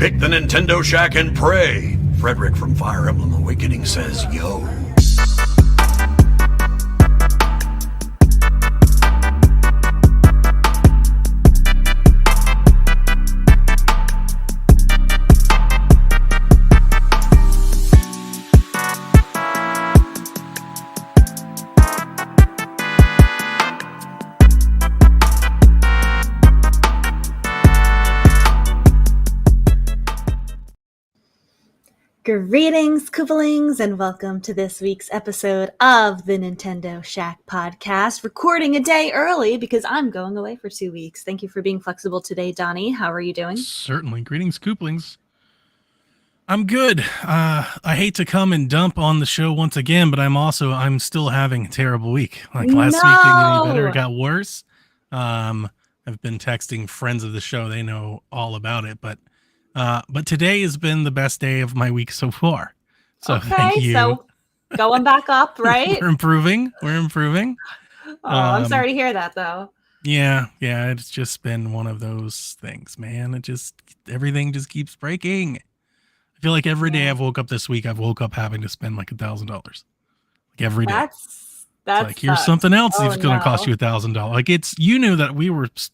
Pick the Nintendo Shack and pray. Frederick from Fire Emblem Awakening says, yo. Greetings, Koopalings, and welcome to this week's episode of the Nintendo Shack podcast. Recording a day early because I'm going away for 2 weeks. Thank you for being flexible today, Donnie. How are you doing? Certainly. Greetings, Koopalings. I'm good. I hate to come and dump on the show once again, but I'm still having a terrible week. Like last week didn't get any better. It got worse. I've been texting friends of the show. They know all about it, but today has been the best day of my week so far. So thank you. So going back up, right? We're improving. Oh, I'm sorry to hear that, though. Yeah. It's just been one of those things, man. Everything just keeps breaking. I feel like every day I've woke up this week, I've woke up having to spend like $1,000. Like every day. That's like, here's something else that's going to cost you $1,000. Like you knew that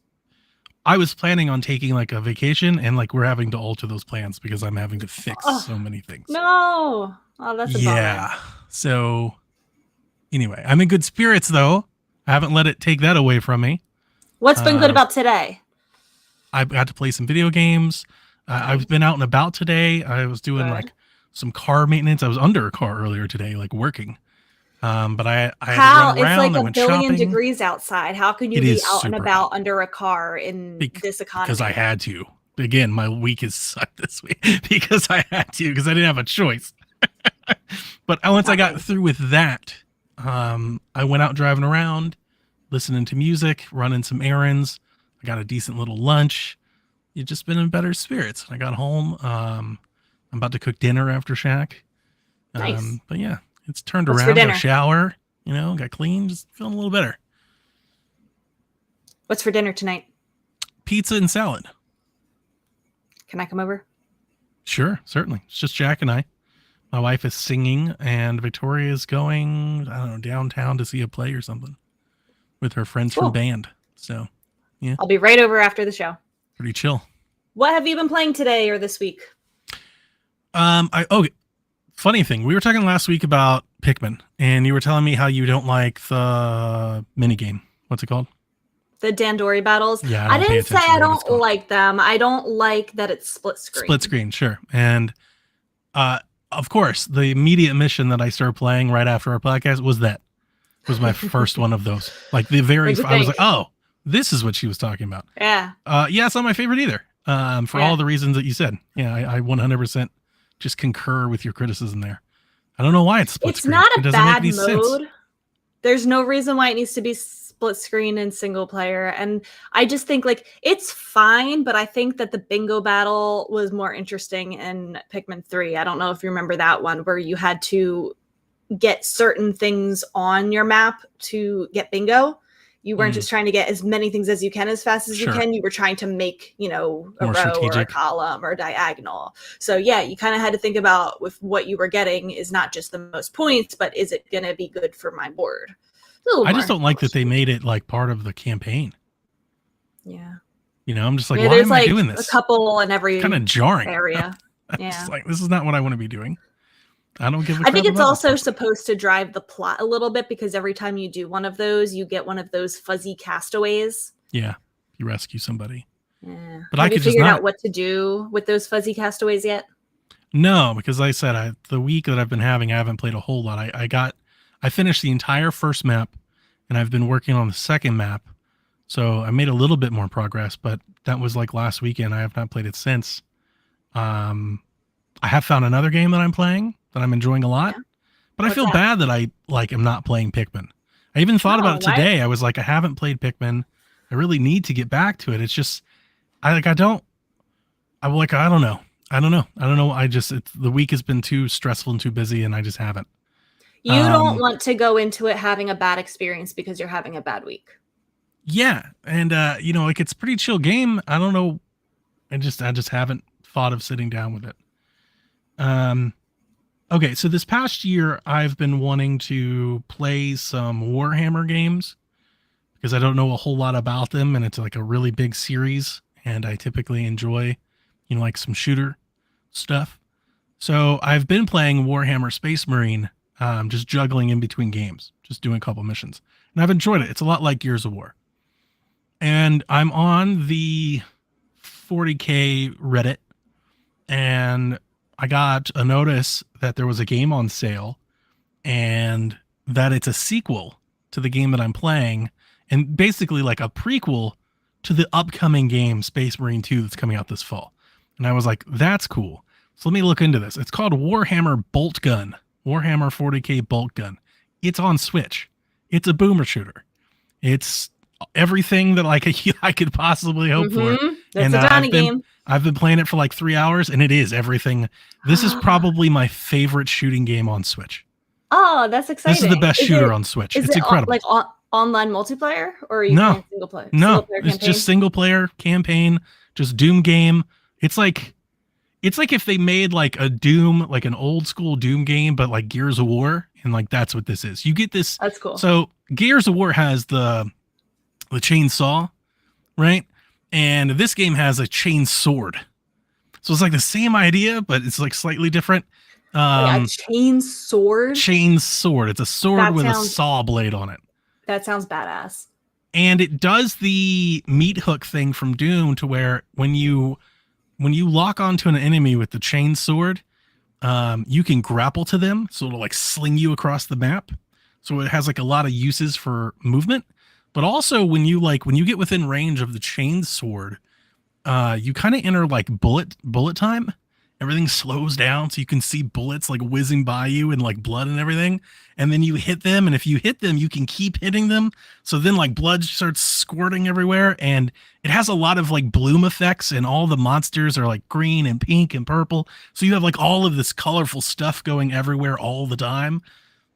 I was planning on taking like a vacation, and like we're having to alter those plans because I'm having to fix so many things. No. Oh, that's a bummer. So anyway, I'm in good spirits though. I haven't let it take that away from me. What's been good about today? I've got to play some video games. I've been out and about today. I was doing like some car maintenance. I was under a car earlier today, like working. But I had to run around. It's like a billion degrees outside. How can you be out and about under a car in this economy? Because I had to. Again, my week is sucked this week because I had to, because I didn't have a choice. But once I got through with that, I went out driving around, listening to music, running some errands. I got a decent little lunch. You've just been in better spirits. I got home. I'm about to cook dinner after Shack. Nice. But yeah. It's turned around, got a shower, got clean, just feeling a little better. What's for dinner tonight? Pizza and salad. Can I come over? Sure, certainly. It's just Jack and I. My wife is singing, and Victoria is going, I don't know, downtown to see a play or something with her friends from band. So, yeah. I'll be right over after the show. Pretty chill. What have you been playing today or this week? Funny thing, we were talking last week about Pikmin, and you were telling me how you don't like the minigame. What's it called? The Dandori battles? Yeah, I didn't say I don't like them. I don't like that it's split screen. Split screen, sure. And of course, the immediate mission that I started playing right after our podcast was my first one of those. Like I was like, oh, this is what she was talking about. Yeah. It's not my favorite either. For all the reasons that you said. Yeah, I 100% just concur with your criticism there. I don't know why it's split screen. It's not a bad mode. Sense. There's no reason why it needs to be split screen and single player. And I just think like it's fine, but I think that the bingo battle was more interesting in Pikmin 3. I don't know if you remember that one where you had to get certain things on your map to get bingo. You weren't just trying to get as many things as you can as fast as you can. You were trying to make, a more row strategic. or a column or diagonal. So yeah, you kind of had to think about with what you were getting is not just the most points, but is it going to be good for my board? I just don't like that they made it like part of the campaign. Yeah. I'm just like, why am I doing this? A couple in every kind of jarring area. Yeah. Just like, this is not what I want to be doing. I don't give a crap. I think it's also supposed to drive the plot a little bit because every time you do one of those, you get one of those fuzzy castaways. Yeah, you rescue somebody. Yeah. But Have you figured out what to do with those fuzzy castaways yet? No, because like I said, the week that I've been having, I haven't played a whole lot. I finished the entire first map, and I've been working on the second map. So I made a little bit more progress, but that was like last weekend. I have not played it since. I have found another game that I'm playing that I'm enjoying a lot, but I feel bad that I am not playing Pikmin. I even thought about it today. I was like, I haven't played Pikmin. I really need to get back to it. It's just, I don't know. The week has been too stressful and too busy, and I just haven't. You don't want to go into it having a bad experience because you're having a bad week. Yeah. And, it's a pretty chill game. I don't know. I just haven't thought of sitting down with it. Okay, so this past year I've been wanting to play some Warhammer games because I don't know a whole lot about them, and it's like a really big series, and I typically enjoy, like some shooter stuff. So I've been playing Warhammer Space Marine, just juggling in between games, just doing a couple missions, and I've enjoyed it. It's a lot like Gears of War. And I'm on the 40K Reddit, and I got a notice that there was a game on sale and that it's a sequel to the game that I'm playing, and basically like a prequel to the upcoming game Space Marine 2 that's coming out this fall. And I was like, that's cool. So let me look into this. It's called Warhammer Bolt Gun, Warhammer 40K Bolt Gun. It's on Switch. It's a boomer shooter. It's everything that like I could possibly hope for. That's a Johnny game. I've been playing it for like 3 hours, and it is everything. This is probably my favorite shooting game on Switch. Oh, that's exciting. This is the best shooter on Switch. It's incredible. Like online multiplayer, or are you playing single player? No, it's just single player campaign, just Doom game. It's like if they made like a Doom, like an old school Doom game, but like Gears of War, and like that's what this is. You get this. That's cool. So Gears of War has the chainsaw, right? And this game has a chain sword. So it's like the same idea, but it's like slightly different. A chain sword? Chain sword. It's a sword with a saw blade on it. That sounds badass. And it does the meat hook thing from Doom, to where when you lock onto an enemy with the chain sword, you can grapple to them. So it'll like sling you across the map. So it has like a lot of uses for movement. But also when you get within range of the chain sword, you kind of enter like bullet time. Everything slows down, so you can see bullets like whizzing by you and like blood and everything. And then you hit them, and if you hit them, you can keep hitting them. So then like blood starts squirting everywhere, and it has a lot of like bloom effects, and all the monsters are like green and pink and purple. So you have like all of this colorful stuff going everywhere all the time.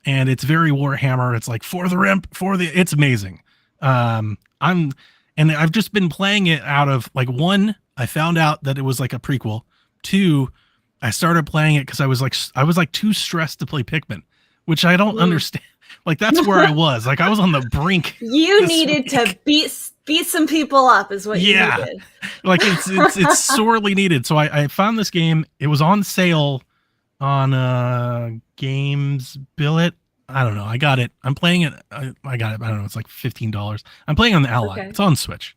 And it's very Warhammer. It's like it's amazing. I've just been playing it out of like, one, I found out that it was like a prequel. 2, I started playing it because I was like too stressed to play Pikmin, which I don't understand. Like that's where I was. Like I was on the brink. You needed to beat some people up, is what you needed. Like it's sorely needed. So I found this game. It was on sale on Games Billet. I don't know. I got it. I'm playing it. I got it. I don't know. It's like $15. I'm playing on the Ally. Okay. It's on Switch.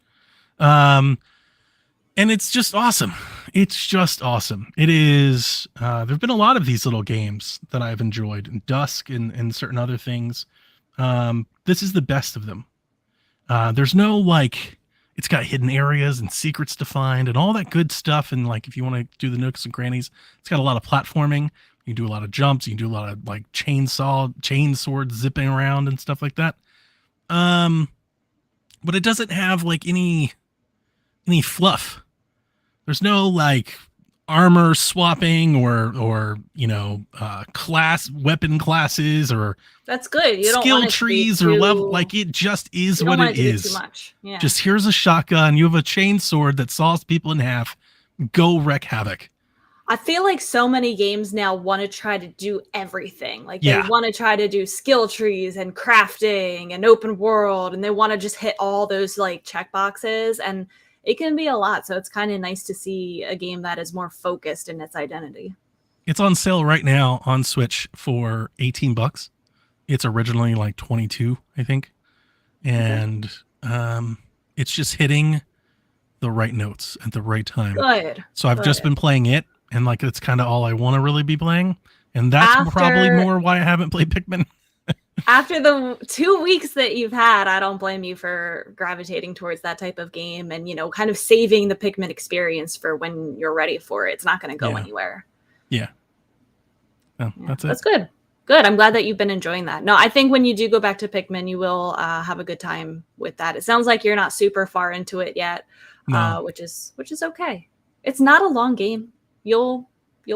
And it's just awesome. It's just awesome. It is. There've been a lot of these little games that I've enjoyed, and Dusk and certain other things. This is the best of them. There's no like, it's got hidden areas and secrets to find and all that good stuff. And like, if you want to do the nooks and crannies, it's got a lot of platforming. You can do a lot of jumps. You can do a lot of like chain sword zipping around and stuff like that. But it doesn't have like any fluff. There's no like armor swapping or class weapon classes or that's good. You don't skill want trees or level. Like it just is what it is. Too much. Yeah. Just here's a shotgun. You have a chain sword that saws people in half. Go wreak havoc. I feel like so many games now want to try to do everything. Like they want to try to do skill trees and crafting and open world, and they want to just hit all those like check boxes, and it can be a lot. So it's kind of nice to see a game that is more focused in its identity. It's on sale right now on Switch for $18. It's originally like 22, I think. And it's just hitting the right notes at the right time. Good. So I've just been playing it, and like it's kind of all I want to really be playing. And that's probably more why I haven't played Pikmin. After the 2 weeks that you've had, I don't blame you for gravitating towards that type of game and, kind of saving the Pikmin experience for when you're ready for it. It's not going to go anywhere. Yeah. Oh, that's it. That's good. Good. I'm glad that you've been enjoying that. No, I think when you do go back to Pikmin, you will have a good time with that. It sounds like you're not super far into it yet, which is okay. It's not a long game. You'll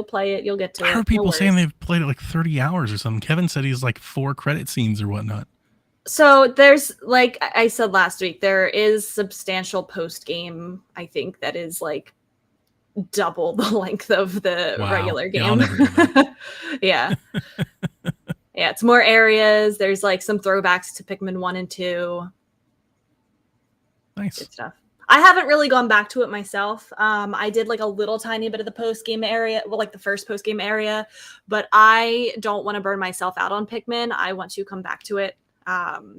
play it. You'll get to it. I heard people saying they've played it like 30 hours or something. Kevin said he's like 4 credit scenes or whatnot. So there's, like I said last week, there is substantial post game, I think, that is like double the length of the Wow. regular Yeah, I'll game. never do that. Yeah. Yeah, it's more areas. There's like some throwbacks to Pikmin 1 and 2. Nice. Good stuff. I haven't really gone back to it myself. I did like a little tiny bit of the post game area, well, like the first post game area, but I don't want to burn myself out on Pikmin. I want to come back to it,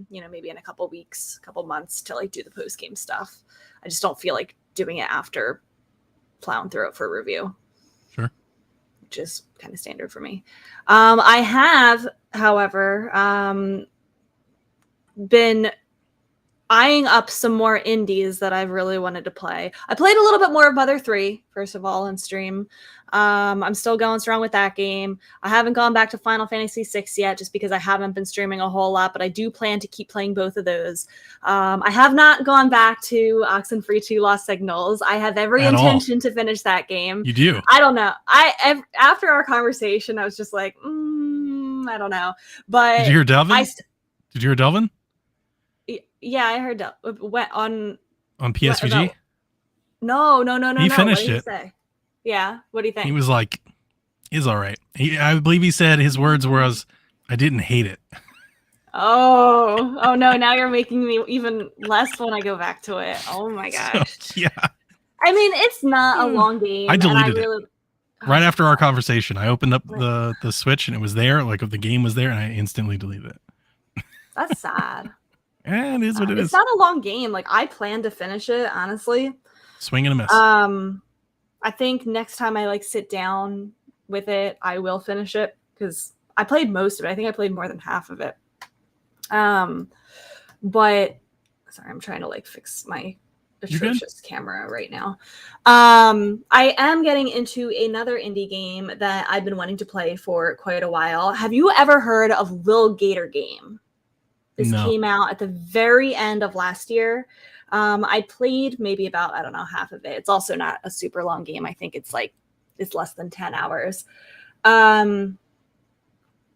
maybe in a couple weeks, couple months to like do the post game stuff. I just don't feel like doing it after plowing through it for review. Sure. Which is kind of standard for me. I have, however, been eyeing up some more indies that I've really wanted to play. I played a little bit more of Mother 3, first of all, on stream. I'm still going strong with that game. I haven't gone back to Final Fantasy VI yet, just because I haven't been streaming a whole lot, but I do plan to keep playing both of those. I have not gone back to Oxenfree 2 Lost Signals. I have every intention to finish that game. You do? I don't know. After our conversation, I was just like, I don't know. But did you hear Delvin? Did you hear Delvin? Yeah, I heard that. On PSVG? No. He finished it. Say? Yeah. What do you think? He was like, "It's all right." I believe he said his words were, "I didn't hate it." Oh no! Now you're making me even less when I go back to it. Oh my gosh. So, yeah. I mean, it's not a long game. I deleted it right after our conversation. I opened up the Switch and it was there, like if the game was there, and I instantly deleted it. That's sad. And it is what it is. It's not a long game. Like I plan to finish it, honestly. Swing and a miss. I think next time I like sit down with it, I will finish it because I played most of it. I think I played more than half of it. But sorry, I'm trying to like fix my atrocious camera right now. I am getting into another indie game that I've been wanting to play for quite a while. Have you ever heard of Lil Gator Game? This came out at the very end of last year. I played maybe about, I don't know, half of it. It's also not a super long game. I think it's less than 10 hours.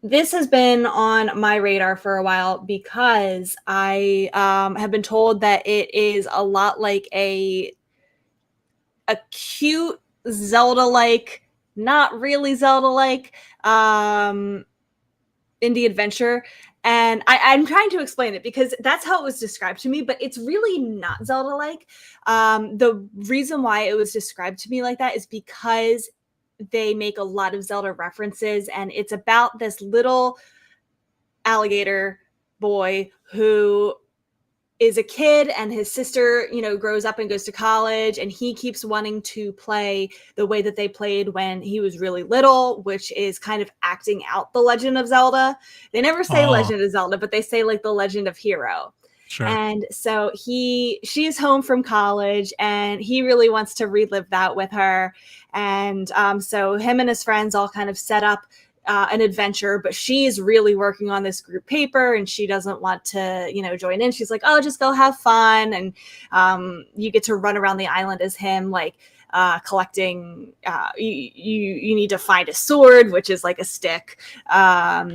This has been on my radar for a while because I have been told that it is a lot like a cute Zelda-like, not really Zelda-like indie adventure. And I'm trying to explain it because that's how it was described to me, but it's really not Zelda-like. The reason why it was described to me like that is because they make a lot of Zelda references, and it's about this little alligator boy who is a kid, and his sister, grows up and goes to college, and he keeps wanting to play the way that they played when he was really little, which is kind of acting out the Legend of Zelda. They never say Legend of Zelda, but they say like the Legend of Hero. Sure. And so she's home from college, and he really wants to relive that with her. And so him and his friends all kind of set up an adventure, but she's really working on this group paper and she doesn't want to, join in. She's like, oh, just go have fun. And you get to run around the island as him, like collecting, you need to find a sword, which is like a stick. I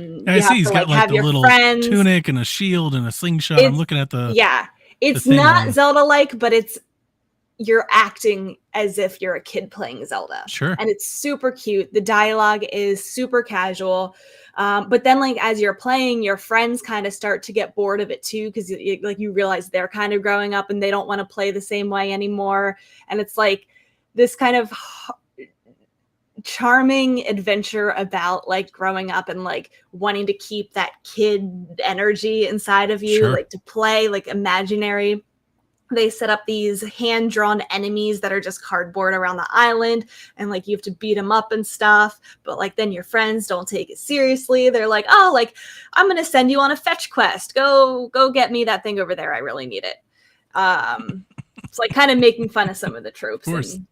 see he's got like the little tunic and a shield and a slingshot. I'm looking at it's not Zelda-like, but you're acting as if you're a kid playing Zelda. Sure. And it's super cute. The dialogue is super casual. But then like, as you're playing, your friends kind of start to get bored of it too. Cause you realize they're kind of growing up and they don't want to play the same way anymore. And it's like this kind of charming adventure about like growing up and like wanting to keep that kid energy inside of you, like to play like imaginary. They set up these hand-drawn enemies that are just cardboard around the island, and like you have to beat them up and stuff. But like then your friends don't take it seriously. They're like, oh, like I'm gonna send you on a fetch quest. Go get me that thing over there. I really need it. It's like kind of making fun of some of the tropes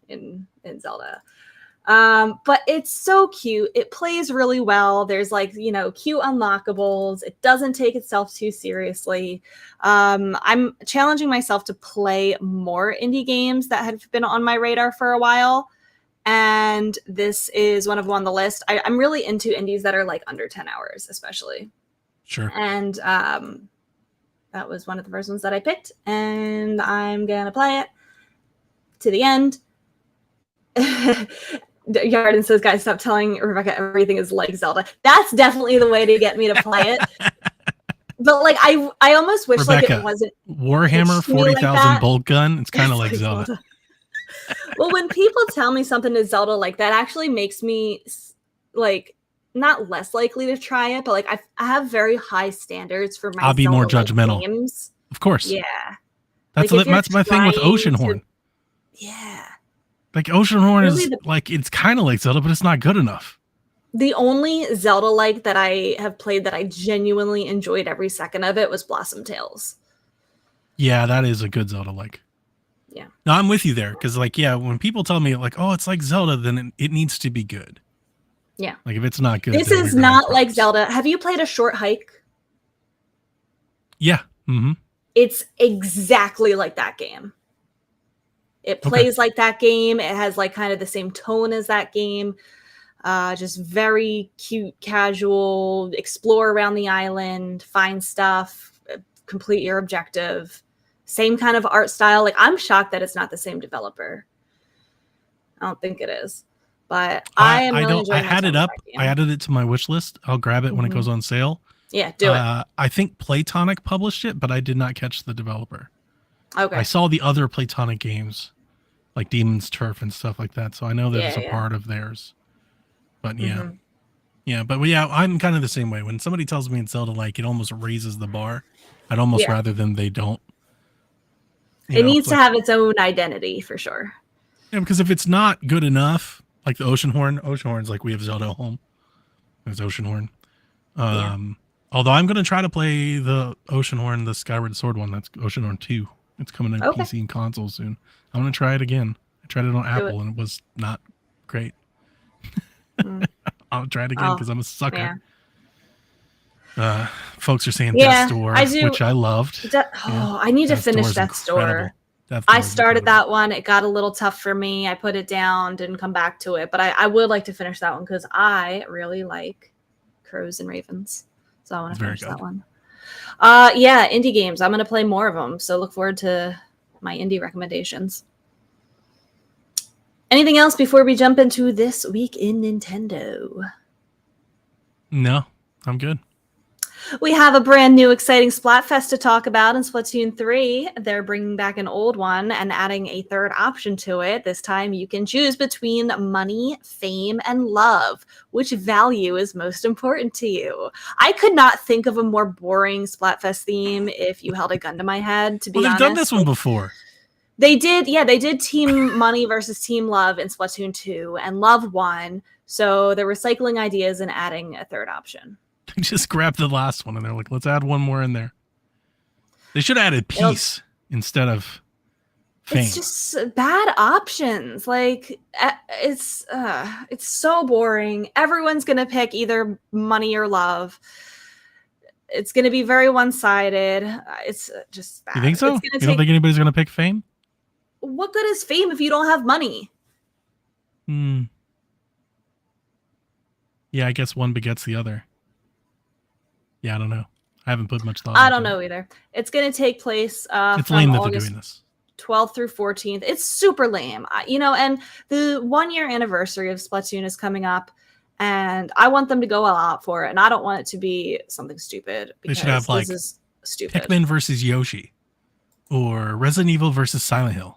in Zelda. But it's so cute. It plays really well. There's like, cute unlockables. It doesn't take itself too seriously. I'm challenging myself to play more indie games that have been on my radar for a while. And this is one of them on the list. I'm really into indies that are like under 10 hours, especially. Sure. And that was one of the first ones that I picked. And I'm going to play it to the end. Yarden says, guys, stop telling Rebecca everything is like Zelda. That's definitely the way to get me to play it. But like I almost wish like Rebecca, it wasn't Warhammer pitched to me like 40,000 that. bolt gun. It's kind of It's like Zelda. Well, when people tell me something is Zelda, like that actually makes me like not less likely to try it, but like I have very high standards for my I'll be more Zelda-like judgmental. games. Of course. Yeah. That's Like, if you're that's my thing with trying Oceanhorn. to- Yeah. Like Oceanhorn Really is like it's kind of like Zelda, but it's not good enough. The only Zelda-like that I have played that I genuinely enjoyed every second of it was Blossom Tales. Yeah, that is a good Zelda like. Yeah. No, I'm with you there because like yeah, when people tell me like oh it's like Zelda, then it needs to be good. Yeah. Like if it's not good, This then is you're gonna have not like problems. Zelda. Have you played A Short Hike? Yeah. Mm-hmm. It's exactly like that game. It plays like that game. It has like kind of the same tone as that game. Just very cute, casual, explore around the island, find stuff, complete your objective. Same kind of art style. Like I'm shocked that it's not the same developer. I don't think it is. But I am really enjoying I had it myself up. with that game. I added it to my wish list. I'll grab it when it Mhm. goes on sale. Yeah, do it. I think Playtonic published it, but I did not catch the developer. Okay. I saw the other Playtonic games, like Demon's Turf and stuff like that. So I know that it's a Yeah. part of theirs. But yeah, Mhm. yeah, but yeah, I'm kind of the same way. When somebody tells me it's Zelda, like it almost raises the bar. I'd almost Yeah. rather than they don't. It needs to have its own identity for sure. Yeah, because if it's not good enough, like the Oceanhorn's like we have Zelda at home. There's Oceanhorn. Although I'm gonna try to play the Oceanhorn, the Skyward Sword one. That's Oceanhorn 2. It's coming to Okay. PC and console soon. I'm gonna try it again. I tried it on Do Apple it. and it was not great. Mm. I'll try it again Oh, because I'm a sucker. yeah. Folks are saying Yeah, Death's Door, I do- which I loved. I need to finish Death's Door. I started that one. It got a little tough for me. I put it down, didn't come back to it. But I would like to finish that one because I really like Crows and Ravens. So I want It's to very finish that good. one. Yeah, indie games. I'm going to play more of them. So look forward to my indie recommendations. Anything else before we jump into This Week in Nintendo? No, I'm good. We have a brand new exciting Splatfest to talk about in Splatoon 3. They're bringing back an old one and adding a third option to it. This time you can choose between money, fame, and love. Which value is most important to you? I could not think of a more boring Splatfest theme if you held a gun to my head, to be Well, they've honest. done this one before. They did, yeah, they did Team Money versus Team Love in Splatoon 2, and Love won. So they're recycling ideas and adding a third option. They just grabbed the last one and they're like, let's add one more in there. They should have added peace instead of fame. It's just bad options. Like it's so boring. Everyone's gonna pick either money or love. It's gonna be very one-sided. It's just bad. You think so? It's You gonna don't think anybody's going to pick fame? what good is fame if you don't have money? Hmm. Yeah, I guess one begets the other. Yeah, I don't know. I haven't put much thought I into don't it. know either. It's gonna take place It's from lame that they're August doing this. 12th through 14th. It's super lame. And the 1-year anniversary of Splatoon is coming up, and I want them to go all out for it, and I don't want it to be something stupid They because should have, like, this is stupid. Pikmin versus Yoshi, or Resident Evil versus Silent Hill.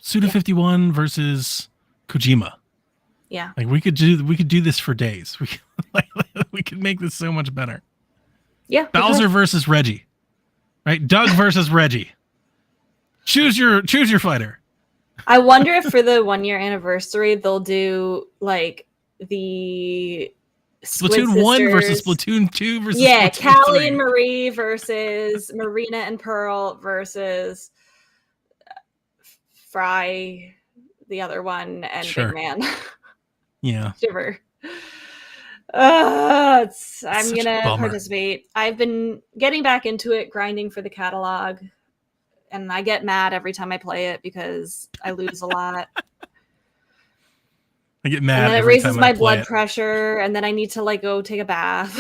Suda 51 versus Kojima. Yeah. Like we could do this for days. We could make this so much better. Yeah. Bowser versus Reggie, right? Doug versus Reggie. Choose your fighter. I wonder if for the 1-year anniversary they'll do like the Squid Splatoon 1 versus Sisters. Splatoon 2 versus Yeah, Splatoon Callie 3. and Marie versus Marina and Pearl versus Fry, the other one, and Sure. Big Man. Yeah. Shiver. I'm Such a gonna bummer. participate. I've been getting back into it, grinding for the catalog, and I get mad every time I play it because I lose a lot. I get And mad then it every raises time my I play blood it. pressure, and then I need to like go take a bath.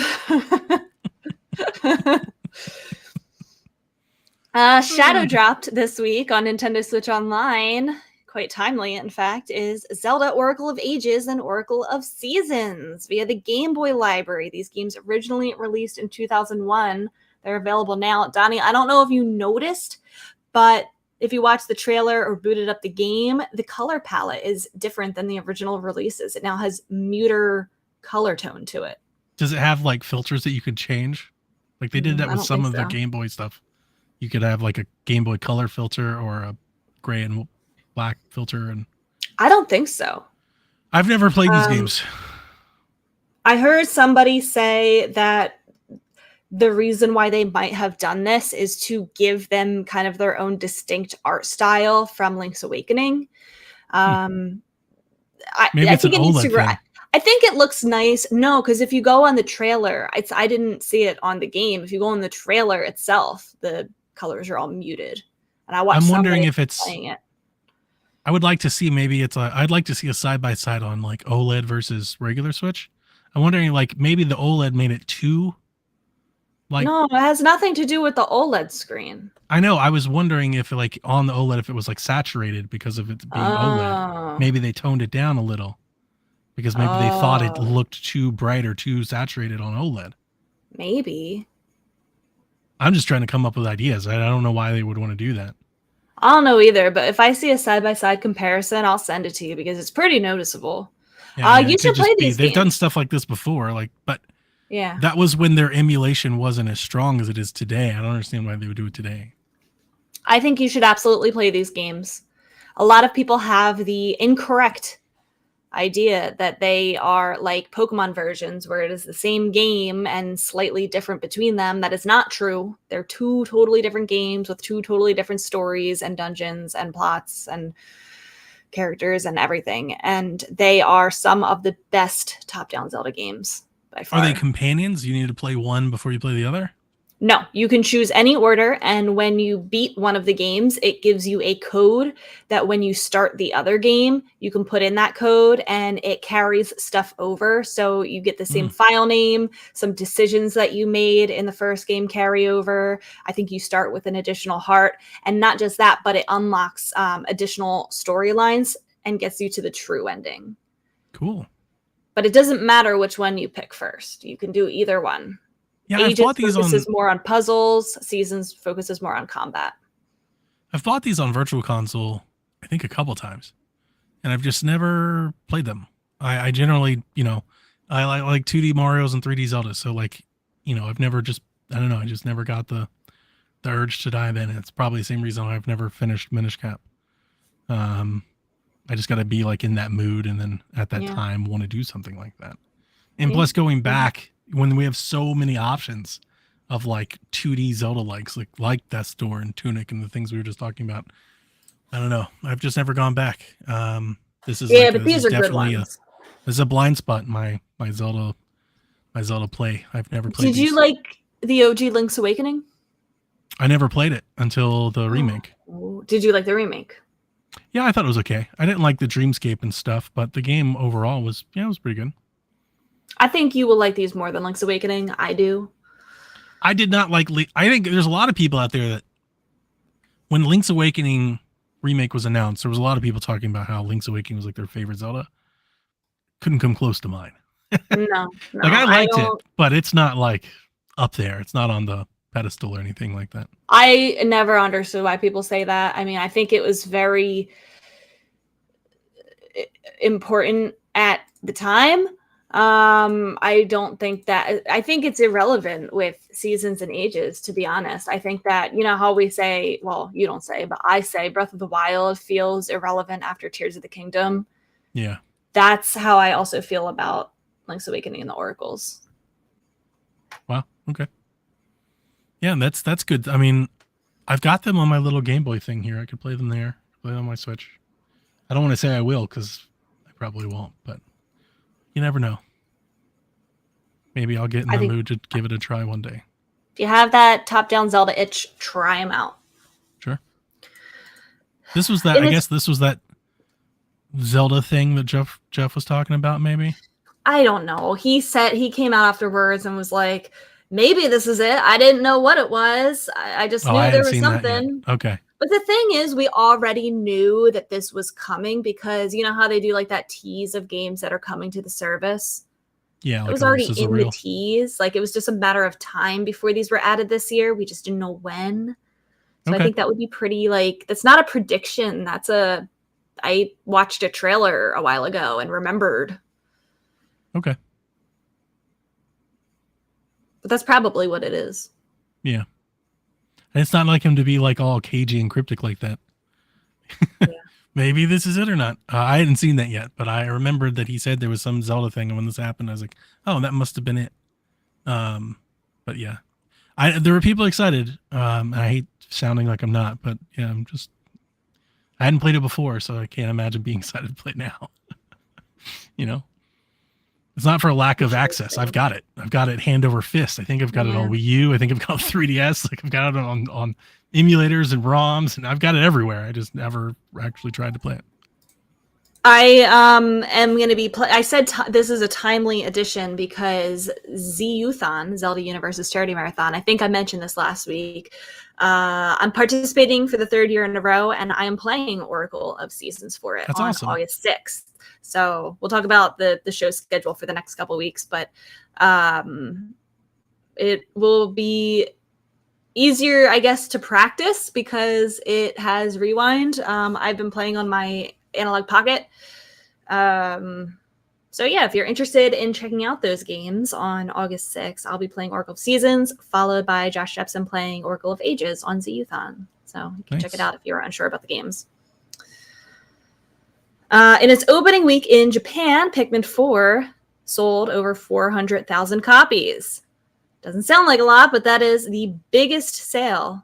Shadow dropped this week on Nintendo Switch Online. quite timely, in fact, is Zelda Oracle of Ages and Oracle of Seasons via the Game Boy library. These games originally released in 2001. They're available now. Donnie, I don't know if you noticed, but if you watch the trailer or booted up the game, the color palette is different than the original releases. It now has muter color tone to it. Does it have like filters that you could change? Like they did that I with don't some think of the so. Game Boy stuff. You could have like a Game Boy Color filter or a gray and black filter. And I don't think so. I've never played these games. I heard somebody say that the reason why they might have done this is to give them kind of their own distinct art style from Link's Awakening. Maybe I it's think an it needs OLED to. thing. I think it looks nice. No, because if you go on the trailer, I didn't see it on the game. If you go on the trailer itself, the colors are all muted. And I watched. I'm wondering somebody if it's. playing it. I would like to see maybe it's a. I'd like to see a side by side on like OLED versus regular Switch. I'm wondering like maybe the OLED made it too. Like No, it has nothing to do with the OLED screen. I know. I was wondering if like on the OLED if it was like saturated because of it being OLED. Maybe they toned it down a little because maybe they thought it looked too bright or too saturated on OLED. Maybe. I'm just trying to come up with ideas. I don't know why they would want to do that. I don't know either, but if I see a side-by-side comparison, I'll send it to you because it's pretty noticeable. Yeah, You it should could just play be- these They've done games. stuff like this before, like, but Yeah. that was when their emulation wasn't as strong as it is today. I don't understand why they would do it today. I think you should absolutely play these games. A lot of people have the incorrect idea that they are like Pokemon versions where it is the same game and slightly different between them. That is not true. They're two totally different games with two totally different stories and dungeons and plots and characters and everything. And they are some of the best top-down Zelda games by far. Are they companions? You need to play one before you play the other? No, you can choose any order, and when you beat one of the games, it gives you a code that when you start the other game, you can put in that code and it carries stuff over. So you get the same file name, some decisions that you made in the first game carry over. I think you start with an additional heart, and not just that, but it unlocks additional storylines and gets you to the true ending. Cool. But it doesn't matter which one you pick first. You can do either one. Yeah, I've Ages bought these on. focuses more on puzzles. Seasons focuses more on combat. I've bought these on Virtual Console, I think a couple times, and I've just never played them. I generally, I like 2D Mario's and 3D Zelda, so like, I've never just, I don't know, I just never got the urge to dive in. It's probably the same reason I've never finished Minish Cap. I just got to be like in that mood, and then at that time want to do something like that. And plus, going back when we have so many options of like 2D Zelda likes, like Death's Door and Tunic and the things we were just talking about. I don't know. I've just never gone back. This is but these are good ones. This is a blind spot in my Zelda play. I've never played. Did you like the OG Link's Awakening? I never played it until the remake. Oh. Did you like the remake? Yeah, I thought it was okay. I didn't like the dreamscape and stuff, but the game overall was pretty good. I think you will like these more than Link's Awakening. I do. I did not like. I think there's a lot of people out there that when Link's Awakening remake was announced, there was a lot of people talking about how Link's Awakening was like their favorite Zelda. Couldn't come close to mine. No, like I liked it, but it's not like up there. It's not on the pedestal or anything like that. I never understood why people say that. I mean, I think it was very important at the time. I don't think that, I think it's irrelevant with Seasons and Ages, to be honest. I think that, how we say, well, you don't say, but I say Breath of the Wild feels irrelevant after Tears of the Kingdom. Yeah. That's how I also feel about Link's Awakening and the Oracles. Wow. Okay. Yeah, that's good. I mean, I've got them on my little Game Boy thing here. I could play them there, play them on my Switch. I don't want to say I will because I probably won't, but you never know. Maybe I'll get in the mood to give it a try one day. If you have that top-down Zelda itch, try them out. Sure. This was that. I guess this was that Zelda thing that Jeff was talking about. Maybe. I don't know. He came out afterwards and was like, "Maybe this is it. I didn't know what it was. I just knew there was something." Okay. But the thing is, we already knew that this was coming because you know how they do like that tease of games that are coming to the service? Yeah, It like was a already sizzle in reel. the tease. Like it was just a matter of time before these were added this year. We just didn't know when. So I Okay. think that would be pretty like that's not a prediction. I watched a trailer a while ago and remembered. Okay. But that's probably what it is. Yeah. And it's not like him to be like all cagey and cryptic like that. Yeah. Maybe this is it or not. I hadn't seen that yet, but I remembered that he said there was some Zelda thing, and when this happened, I was like, "Oh, that must have been it." But yeah, there were people excited. I hate sounding like I'm not, but yeah, I hadn't played it before, so I can't imagine being excited to play it now. You know, it's not for a lack of access. I've got it. I've got it hand over fist. I think I've got it on Wii U. I think I've got it on 3DS. Like I've got it on emulators and ROMs, and I've got it everywhere. I just never actually tried to play it. I am going to be I said this is a timely edition because ZUthon, Zelda Universe's Charity Marathon. I think I mentioned this last week. I'm participating for the 3rd year in a row, and I am playing Oracle of Seasons for it. That's on awesome. August 6th. So we'll talk about the show schedule for the next couple of weeks, but it will be easier, I guess, to practice because it has rewind. I've been playing on my Analog Pocket. So yeah, if you're interested in checking out those games on August 6th, I'll be playing Oracle of Seasons, followed by Josh Jepson playing Oracle of Ages on ZUthon. So you can check it out if you're unsure about the games. In its opening week in Japan, Pikmin 4 sold over 400,000 copies. Doesn't sound like a lot, but that is the biggest sale,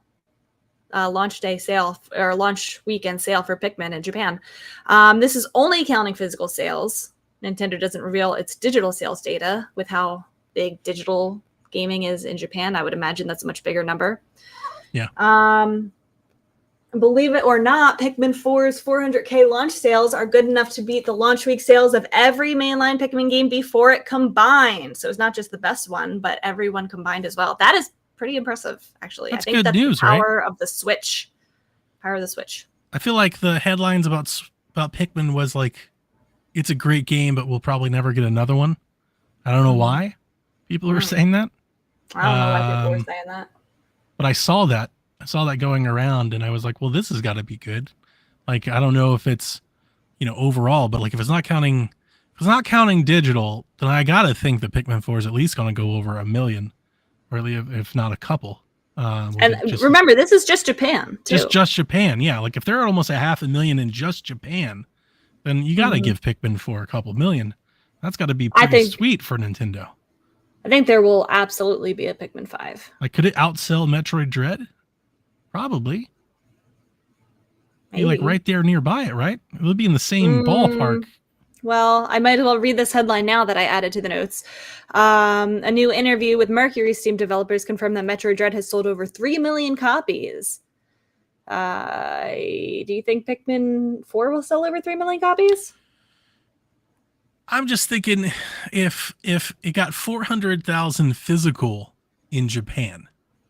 launch day sale or launch weekend sale for Pikmin in Japan. This is only counting physical sales. Nintendo doesn't reveal its digital sales data. With how big digital gaming is in Japan, I would imagine that's a much bigger number. Yeah. Believe it or not, Pikmin 4's 400K launch sales are good enough to beat the launch week sales of every mainline Pikmin game before it combined. So it's not just the best one, but everyone combined as well. That is pretty impressive, actually. That's I think good that's news, the power right? of the Switch. Power of the Switch. I feel like the headlines about Pikmin was like, it's a great game, but we'll probably never get another one. I don't know why people were saying that. I don't know why people were saying that. But I saw that going around, and I was like, well, this has got to be good. Like, I don't know if it's, overall, but like if it's not counting digital, then I got to think that Pikmin 4 is at least going to go over 1 million, or at least if not a couple. And remember, this is just Japan, too. Just Japan, yeah. Like if they're at almost 500,000 in just Japan, then you got to give Pikmin 4 a couple million. That's got to be pretty sweet for Nintendo. I think there will absolutely be a Pikmin 5. Like, could it outsell Metroid Dread? Probably. Maybe. Be like right there nearby it, right? It would be in the same ballpark. Well, I might as well read this headline now that I added to the notes. A new interview with Mercury Steam developers confirmed that Metroid Dread has sold over 3 million copies. Do you think Pikmin 4 will sell over 3 million copies? I'm just thinking if it got 400,000 physical in Japan,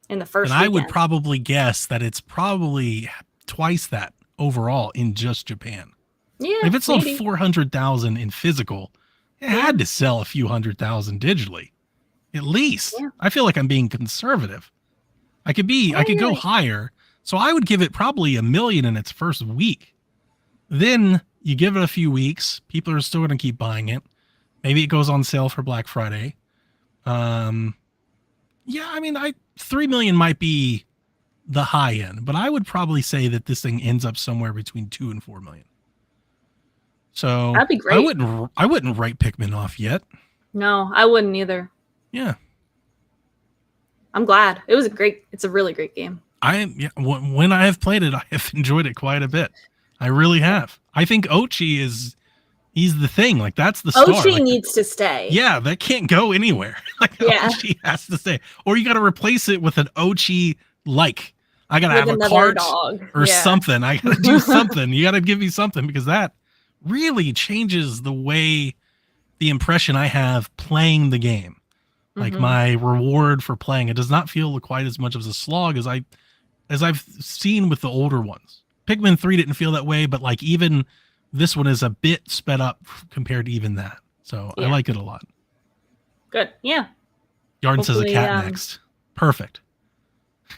in the first then weekend, I would probably guess that it's probably twice that overall in just Japan. Yeah, if it sold maybe 400,000 in physical, it had to sell a few 100,000 digitally, at least. Yeah. I feel like I'm being conservative. I could go higher. So I would give it probably 1 million in its first week. Then you give it a few weeks. People are still going to keep buying it. Maybe it goes on sale for Black Friday. Yeah, I mean, 3 million might be the high end, but I would probably say that this thing ends up somewhere between 2 and 4 million. So that'd be great. I wouldn't write Pikmin off yet. No, I wouldn't either. Yeah. I'm glad. It's a really great game. When I have played it, I have enjoyed it quite a bit. I really have. I think Ochi he's the thing. Like that's the star. Ochi needs to stay. Yeah, that can't go anywhere. Ochi has to stay. Or you got to replace it with an Ochi like. I got to have a cart or something. I got to do something. You got to give me something because that really changes the impression I have playing the game. Like my reward for playing it does not feel quite as much of a slog as I as I've seen with the older ones. Pikmin 3 didn't feel that way, but like even this one is a bit sped up compared to even that. So I Yeah. like it a lot. Good. Yeah. Yarn says a Hopefully, cat next. Perfect.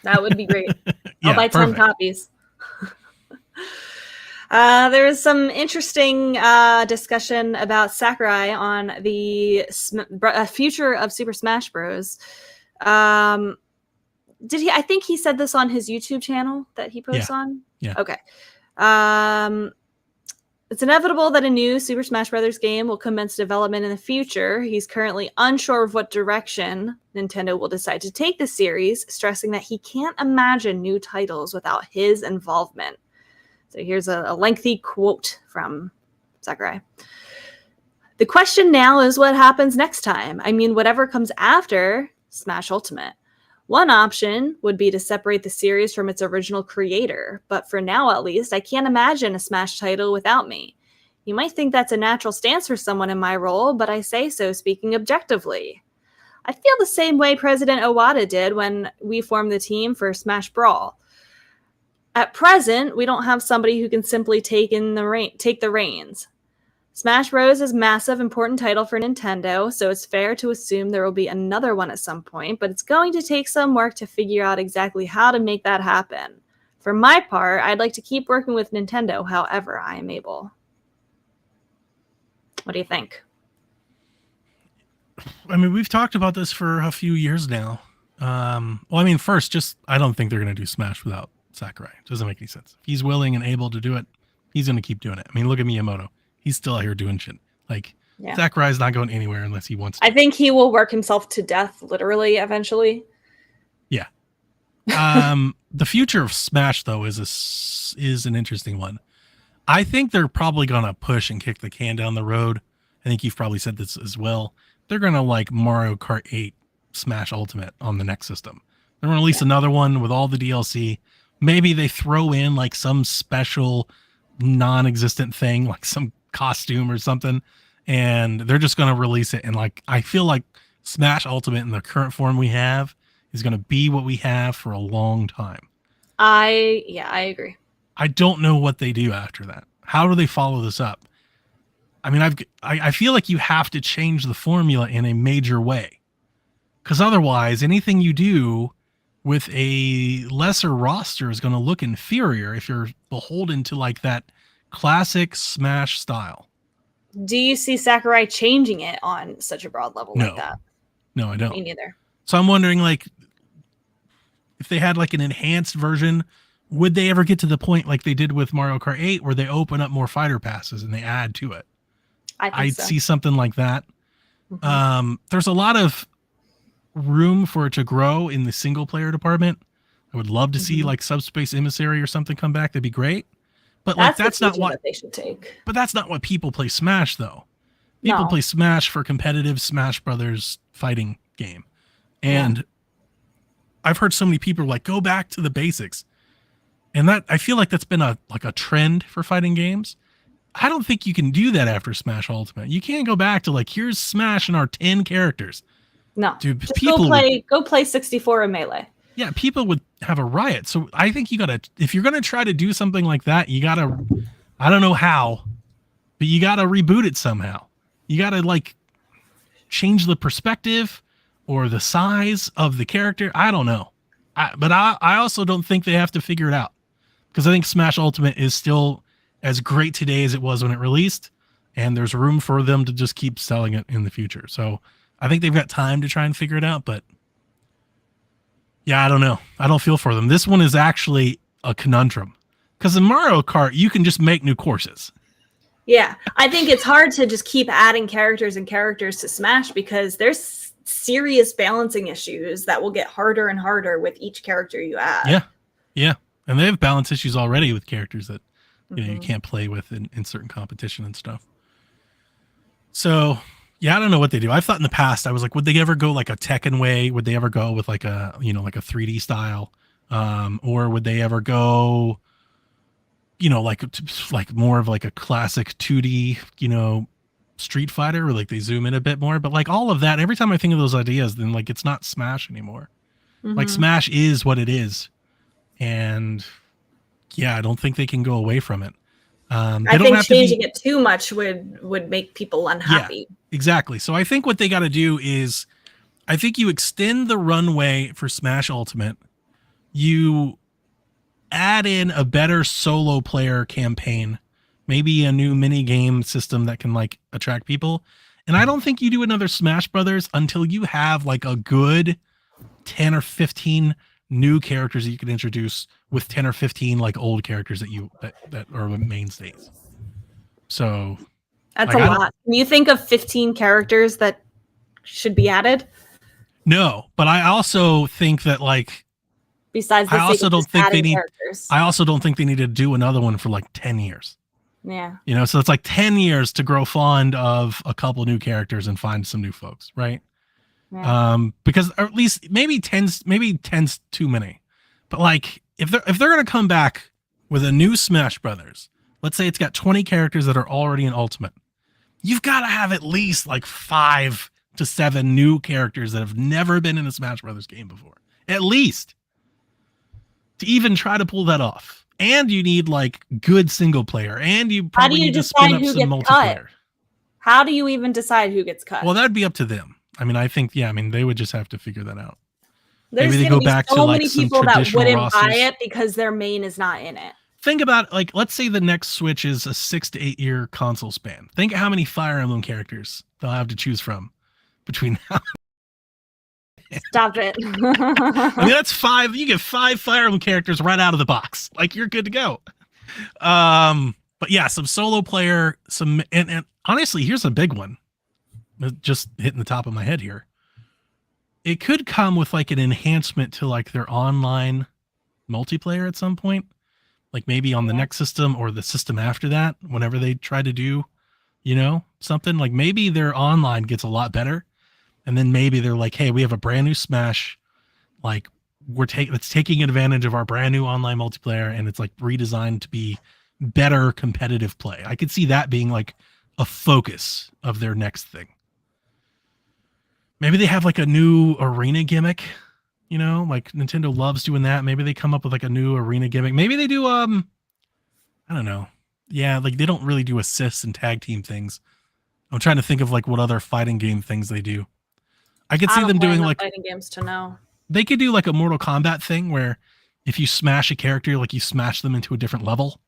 That would be great. Yeah, I'll buy 10 perfect. copies. There was some interesting discussion about Sakurai on the future of Super Smash Bros. Did he? I think he said this on his YouTube channel that he posts on. Yeah. Okay. It's inevitable that a new Super Smash Bros. Game will commence development in the future. He's currently unsure of what direction Nintendo will decide to take the series, stressing that he can't imagine new titles without his involvement. So here's a lengthy quote from Sakurai. The question now is what happens next time. I mean, whatever comes after Smash Ultimate. One option would be to separate the series from its original creator, but for now at least, I can't imagine a Smash title without me. You might think that's a natural stance for someone in my role, but I say so speaking objectively. I feel the same way President Iwata did when we formed the team for Smash Brawl. At present, we don't have somebody who can simply take the reins. Smash Bros. Is a massive, important title for Nintendo, so it's fair to assume there will be another one at some point, but it's going to take some work to figure out exactly how to make that happen. For my part, I'd like to keep working with Nintendo however I am able. What do you think? I mean, we've talked about this for a few years now. Well, I mean, first, just I don't think they're going to do Smash without Sakurai. It doesn't make any sense. If he's willing and able to do it, he's going to keep doing it. I mean, look at Miyamoto. He's still out here doing shit. Like, Yeah. Sakurai's not going anywhere unless he wants to. I think he will work himself to death, literally, eventually. Yeah. The future of Smash, though, is an interesting one. I think they're probably going to push and kick the can down the road. I think you've probably said this as well. They're going to like Mario Kart 8 Smash Ultimate on the next system. They're going to release another one with all the DLC. Maybe they throw in like some special non-existent thing, like some costume or something, and they're just going to release it. And like, I feel like Smash Ultimate in the current form we have is going to be what we have for a long time. I agree. I don't know what they do after that. How do they follow this up? I mean, I feel like you have to change the formula in a major way, because otherwise anything you do with a lesser roster is going to look inferior if you're beholden to like that classic Smash style. Do you see Sakurai changing it on such a broad level No. like that? No, I don't. Me neither. So I'm wondering, like, if they had like an enhanced version, would they ever get to the point like they did with Mario Kart 8 where they open up more fighter passes and they add to it? I think I'd so. see something like that. Mhm. There's a lot of room for it to grow in the single player department. I would love to see Mhm. like Subspace Emissary or something come back. That'd be great. But like that's the not teaching what that they should take. but that's not what people play Smash though. People No. play Smash for competitive Smash Brothers fighting game. And I've heard so many people like go back to the basics. And that I feel like that's been a trend for fighting games. I don't think you can do that after Smash Ultimate. You can't go back to like, here's Smash and our 10 characters. No, Dude, just people go play 64 in Melee. Yeah, people would have a riot. So I think you gotta, if you're gonna try to do something like that, you gotta, I don't know how, but you gotta reboot it somehow. You gotta like change the perspective or the size of the character. I don't know. But I also don't think they have to figure it out, because I think Smash Ultimate is still as great today as it was when it released, and there's room for them to just keep selling it in the future. So I think they've got time to try and figure it out, but yeah, I don't know. I don't feel for them. This one is actually a conundrum, because in Mario Kart, you can just make new courses. Yeah, I think it's hard to just keep adding characters to Smash, because there's serious balancing issues that will get harder and harder with each character you add. Yeah. And they have balance issues already with characters that you Mm-hmm. can't play with in certain competition and stuff. So yeah, I don't know what they do. I've thought in the past, I was like, would they ever go like a Tekken way? Would they ever go with like a, like a 3D style? Or would they ever go, like more of like a classic 2D, Street Fighter, where like they zoom in a bit more? But like all of that, every time I think of those ideas, then like it's not Smash anymore. Like Mhm. Smash is what it is. And yeah, I don't think they can go away from it. They I don't think have to be, changing it too much would make people unhappy. exactly. So I think what they got to do is, I think you extend the runway for Smash Ultimate. You add in a better solo player campaign, maybe a new mini game system that can like attract people. And I don't think you do another Smash Brothers until you have like a good 10 or 15 new characters that you can introduce with 10 or 15 like old characters that are mainstays. So That's like, a lot. Can you think of 15 characters that should be added? no, but I also think that like, Besides the I also don't think they need, characters. I also don't think they need to do another one for like 10 years. Yeah. You know, so it's like 10 years to grow fond of a couple new characters and find some new folks, right? Yeah. Because or at least maybe 10's too many. But like if they're gonna come back with a new Smash Brothers, let's say it's got 20 characters that are already in Ultimate, you've got to have at least like 5 to 7 new characters that have never been in a Smash Brothers game before. At least. To even try to pull that off. And you need like good single player, and you probably need to spin up some multiplayer. How do you even decide who gets cut? Well, that'd be up to them. I mean, I think, yeah, I mean, they would just have to figure that out. There's maybe they gonna go be back so to like many some people that traditional wouldn't rosters. buy it because their main is not in it. Think about like, let's say the next Switch is a 6 to 8 year console span. Think how many Fire Emblem characters they'll have to choose from between now. Stop it. I mean, that's 5. You get 5 Fire Emblem characters right out of the box. Like, you're good to go. But yeah, some solo player, and honestly, here's a big one. Just hitting the top of my head here. It could come with like an enhancement to like their online multiplayer at some point. Like maybe on the next system or the system after that, whenever they try to do, you know, something like maybe their online gets a lot better. And then maybe they're like, hey, we have a brand new Smash. Like it's taking advantage of our brand new online multiplayer, and it's like redesigned to be better competitive play. I could see that being like a focus of their next thing. Maybe they have like a new arena gimmick, you know, like Nintendo loves doing that. Maybe they come up with like a new arena gimmick. Maybe they do, I don't know. Yeah, like they don't really do assists and tag team things. I'm trying to think of like what other fighting game things they do. I could see them doing like fighting games to know. They could do like a Mortal Kombat thing where if you smash a character, like you smash them into a different level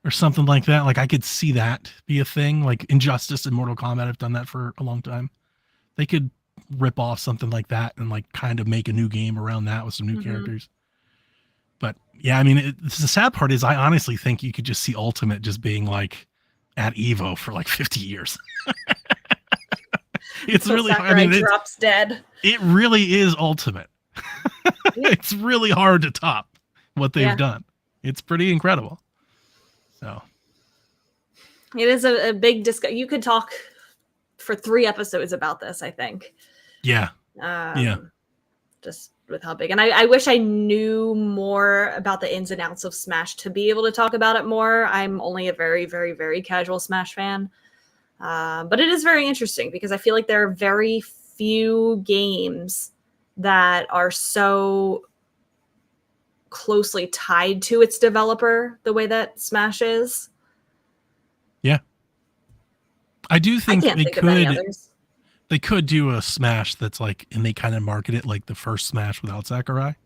or something like that. Like I could see that be a thing. Like Injustice and Mortal Kombat have done that for a long time. They could rip off something like that and like kind of make a new game around that with some new characters. But yeah, I mean, the sad part is I honestly think you could just see Ultimate just being like at Evo for like 50 years. It's so really hard. I mean, drops dead. It really is Ultimate. It's really hard to top what they've done. It's pretty incredible. So it is a big discussion. You could talk for 3 episodes about this, I think. Yeah. Just with how big. And I wish I knew more about the ins and outs of Smash to be able to talk about it more. I'm only a very, very, very casual Smash fan. But it is very interesting because I feel like there are very few games that are so closely tied to its developer the way that Smash is. Yeah. I do think they could do a Smash that's like, and they kind of market it like the first Smash without Sakurai.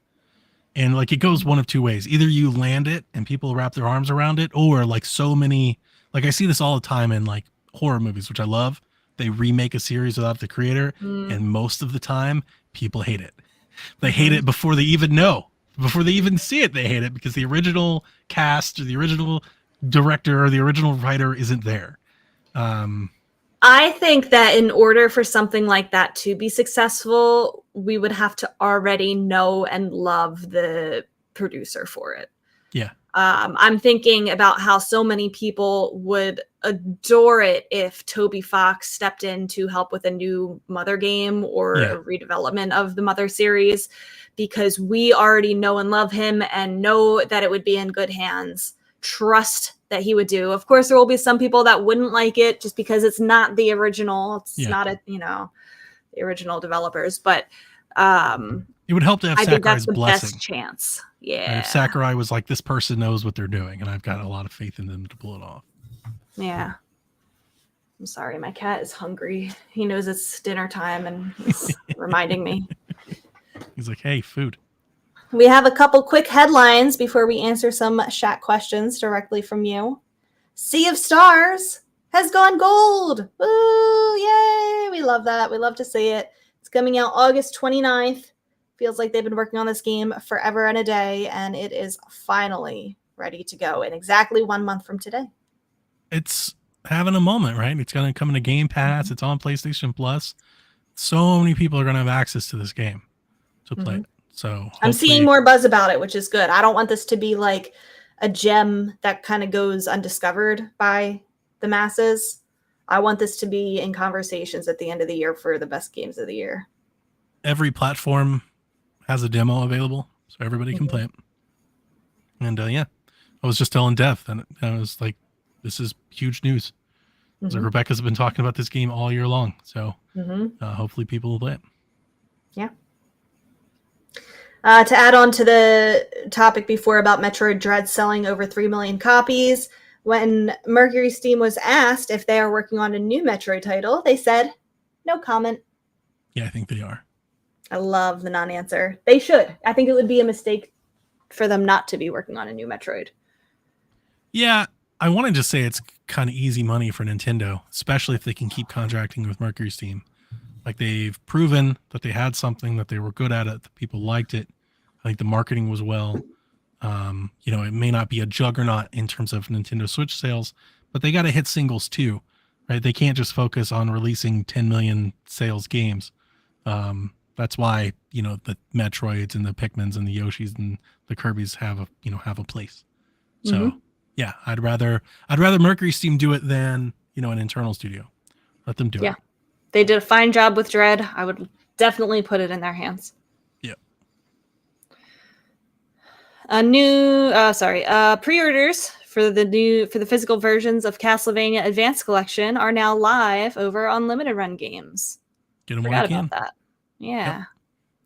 And like it goes one of two ways. Either you land it and people wrap their arms around it, or like so many, like I see this all the time in like horror movies, which I love. They remake a series without the creator, and most of the time people hate it. They hate it before they even know, before they even see it. They hate it because the original cast or the original director or the original writer isn't there. I think that in order for something like that to be successful, we would have to already know and love the producer for it. Yeah. I'm thinking about how so many people would adore it if Toby Fox stepped in to help with a new Mother game or a redevelopment of the Mother series, because we already know and love him and know that it would be in good hands. Trust that he would do. Of course, there will be some people that wouldn't like it just because it's not the original. It's not the original developers, but It would help to have I think that's Sakurai's the blessing. best chance. And Yeah. if Sakurai was like, this person knows what they're doing, and I've got a lot of faith in them to pull it off. Yeah. I'm sorry, my cat is hungry. He knows it's dinner time and he's reminding me. He's like, hey, food. We have a couple quick headlines before we answer some chat questions directly from you. Sea of Stars has gone gold. Woo! Yay! We love that. We love to see it. It's coming out August 29th. Feels like they've been working on this game forever and a day, and it is finally ready to go in exactly 1 month from today. It's having a moment, right? It's going to come into Game Pass. It's on PlayStation Plus. So many people are going to have access to this game to play it. So I'm seeing more buzz about it, which is good. I don't want this to be like a gem that kind of goes undiscovered by the masses. I want this to be in conversations at the end of the year for the best games of the year. every platform has a demo available, so everybody can play it. And yeah, I was just telling Dev that I was like, this is huge news. So Rebecca's been talking about this game all year long, so hopefully people will play it. Yeah. To add on to the topic before about Metroid Dread selling over 3 million copies, when Mercury Steam was asked if they are working on a new Metroid title, they said, no comment. Yeah, I think they are. I love the non-answer. They should. I think it would be a mistake for them not to be working on a new Metroid. Yeah, I want to just say it's kind of easy money for Nintendo, especially if they can keep contracting with Mercury Steam. Like, they've proven that they had something, that they were good at it, that people liked it. I think the marketing was well. You know, it may not be a juggernaut in terms of Nintendo Switch sales, but they got to hit singles too, right? They can't just focus on releasing 10 million sales games. That's why, you know, the Metroids and the Pikmins and the Yoshis and the Kirbys have a place. So yeah, I'd rather Mercury Steam do it than, you know, an internal studio. Let them do it. They did a fine job with Dread. I would definitely put it in their hands. Yeah. Pre-orders for the physical versions of Castlevania Advanced Collection are now live over on Limited Run Games. Get them Forgot when you about can. that. Yeah. Yep.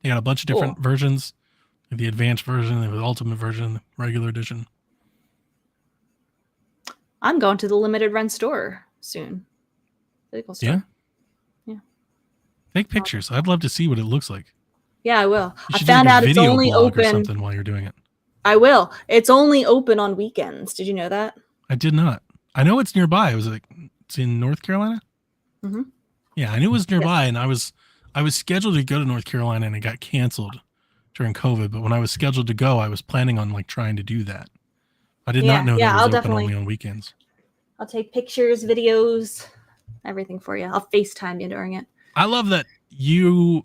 They got a bunch of different versions. The advanced version, the ultimate version, the regular edition. I'm going to the Limited Run store soon. Physical store. Yeah. Yeah. Take pictures. I'd love to see what it looks like. Yeah, I will. You I should do found like a out it's video only blog or open. something while you're doing it. I will. It's only open on weekends. Did you know that? I did not. I know it's nearby. It's in North Carolina. Mm-hmm. Yeah, I knew it was nearby, and I was scheduled to go to North Carolina, and it got canceled during COVID. But when I was scheduled to go, I was planning on like trying to do that. I did not know that it was open only on weekends. I'll take pictures, videos, everything for you. I'll FaceTime you during it. I love that your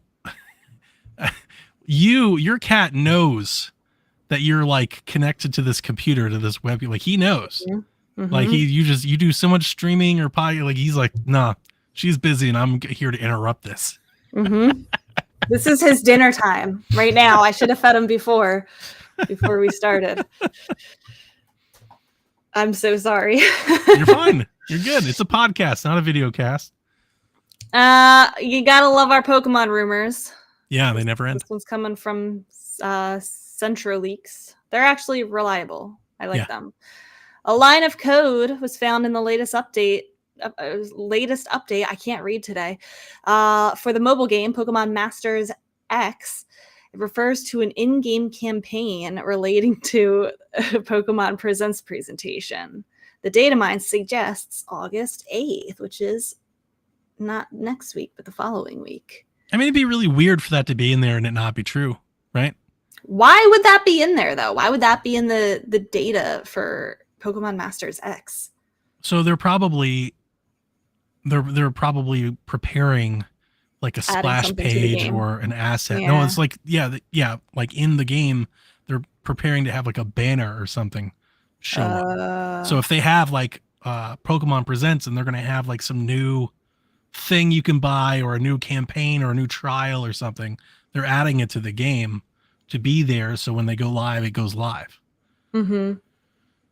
cat knows that you're like connected to this computer, to this web. Like, he knows. Mm-hmm. Like, you do so much streaming or like, he's like, nah, she's busy and I'm here to interrupt this. Mm-hmm. This is his dinner time right now. I should have fed him before we started. I'm so sorry. You're fine. You're good. It's a podcast, not a video cast. You gotta love our Pokemon rumors. Yeah, they never end. This one's coming from Centro Leaks. They're actually reliable. I like them. A line of code was found in the latest update. I can't read today. For the mobile game Pokemon Masters X. It refers to an in-game campaign relating to Pokemon Presents presentation. The data mine suggests August 8th, which is not next week, but the following week. I mean, it'd be really weird for that to be in there and it not be true, right? Why would that be in there, though? Why would that be in the data for Pokemon Masters X? So they're probably preparing like a splash page or an asset. Yeah. No, it's like, like in the game, they're preparing to have like a banner or something show up. So if they have like Pokemon Presents and they're going to have like some new thing you can buy or a new campaign or a new trial or something, they're adding it to the game to be there. So when they go live, it goes live. Mm-hmm.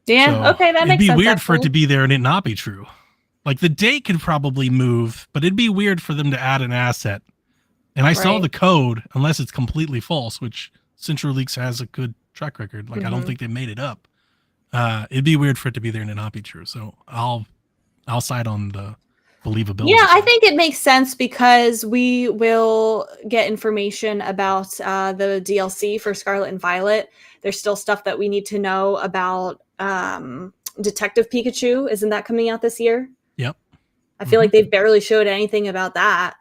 Yeah. So okay. That makes sense. It'd be weird for it to be there and it not be true. Like, the date could probably move, but it'd be weird for them to add an asset And I saw Right. the code, unless it's completely false, which CenturyLeaks has a good track record. Like I don't Mhm. think they made it up. It'd be weird for it to be there and it not be true. So I'll side on the believability. Yeah, I side. think it makes sense because we will get information about the DLC for Scarlet and Violet. There's still stuff that we need to know about Detective Pikachu. Isn't that coming out this year? Yep. I feel like they've barely showed anything about that.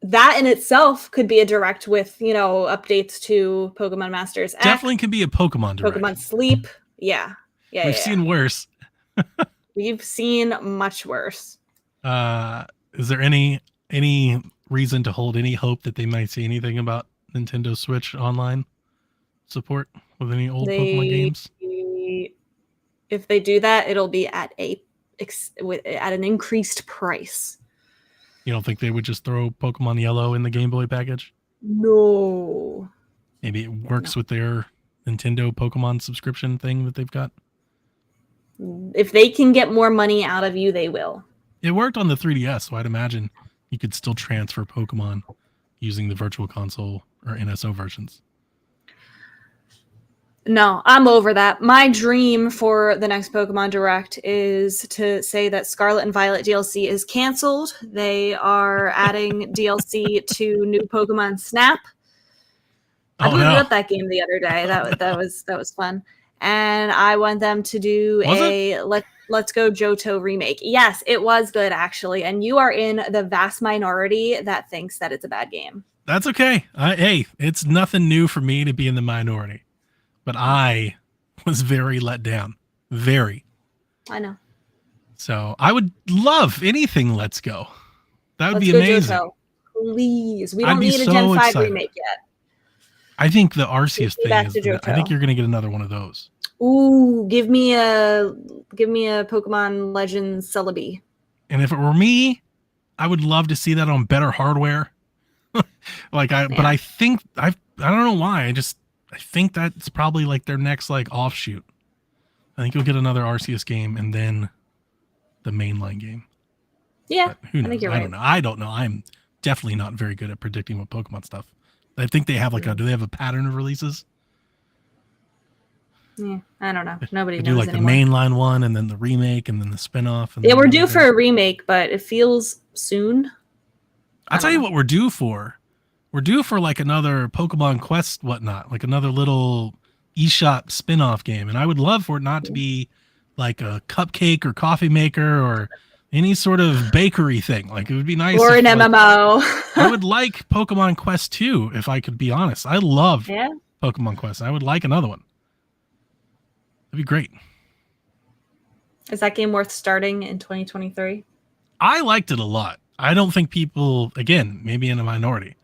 That in itself could be a direct with, updates to Pokemon Masters X, Definitely can be a Pokemon direct. Pokemon Sleep. Yeah. We've seen worse. We've seen much worse. Is there any reason to hold any hope that they might see anything about Nintendo Switch online support with any old Pokemon games? If they do that, it'll be at an increased price. You don't think they would just throw Pokemon Yellow in the Game Boy package? No. Maybe it works with their Nintendo Pokemon subscription thing that they've got. If they can get more money out of you, they will. It worked on the 3DS, so I'd imagine you could still transfer Pokemon using the Virtual Console or NSO versions. No, I'm over that. My dream for the next Pokemon Direct is to say that Scarlet and Violet DLC is canceled. They are adding DLC to new Pokemon Snap. I booted up that game the other day. That was fun. And I want them to do Let's Go Johto remake. Yes, it was good actually. And you are in the vast minority that thinks that it's a bad game. That's okay. Hey, it's nothing new for me to be in the minority. But I was very let down. Very. I know. So I would love anything Let's Go. That would be amazing. Johto. Please. We don't need a Gen 5 remake yet. I think the Arceus thing is I think you're going to get another one of those. Ooh, give me a Pokemon Legends Celebi. And if it were me, I would love to see that on better hardware. But I think I don't know why. I think that's probably like their next like offshoot. I think you'll get another Arceus game and then the mainline game. Yeah, who knows? I think you're right. I don't know. I'm definitely not very good at predicting what Pokemon stuff. I think they have do they have a pattern of releases? Yeah, I don't know. Nobody they knows do like anymore. The mainline one and then the remake and then the spinoff. And yeah, we're due for a remake, but it feels soon. I'll tell you what we're due for. We're due for like another Pokemon Quest whatnot, like another little eShop spin-off game. And I would love for it not to be like a cupcake or coffee maker or any sort of bakery thing. Like it would be nice. Or an MMO. I would like Pokemon Quest 2, if I could be honest. I love Pokemon Quest. I would like another one. That'd be great. Is that game worth starting in 2023? I liked it a lot. I don't think people, again, maybe in a minority,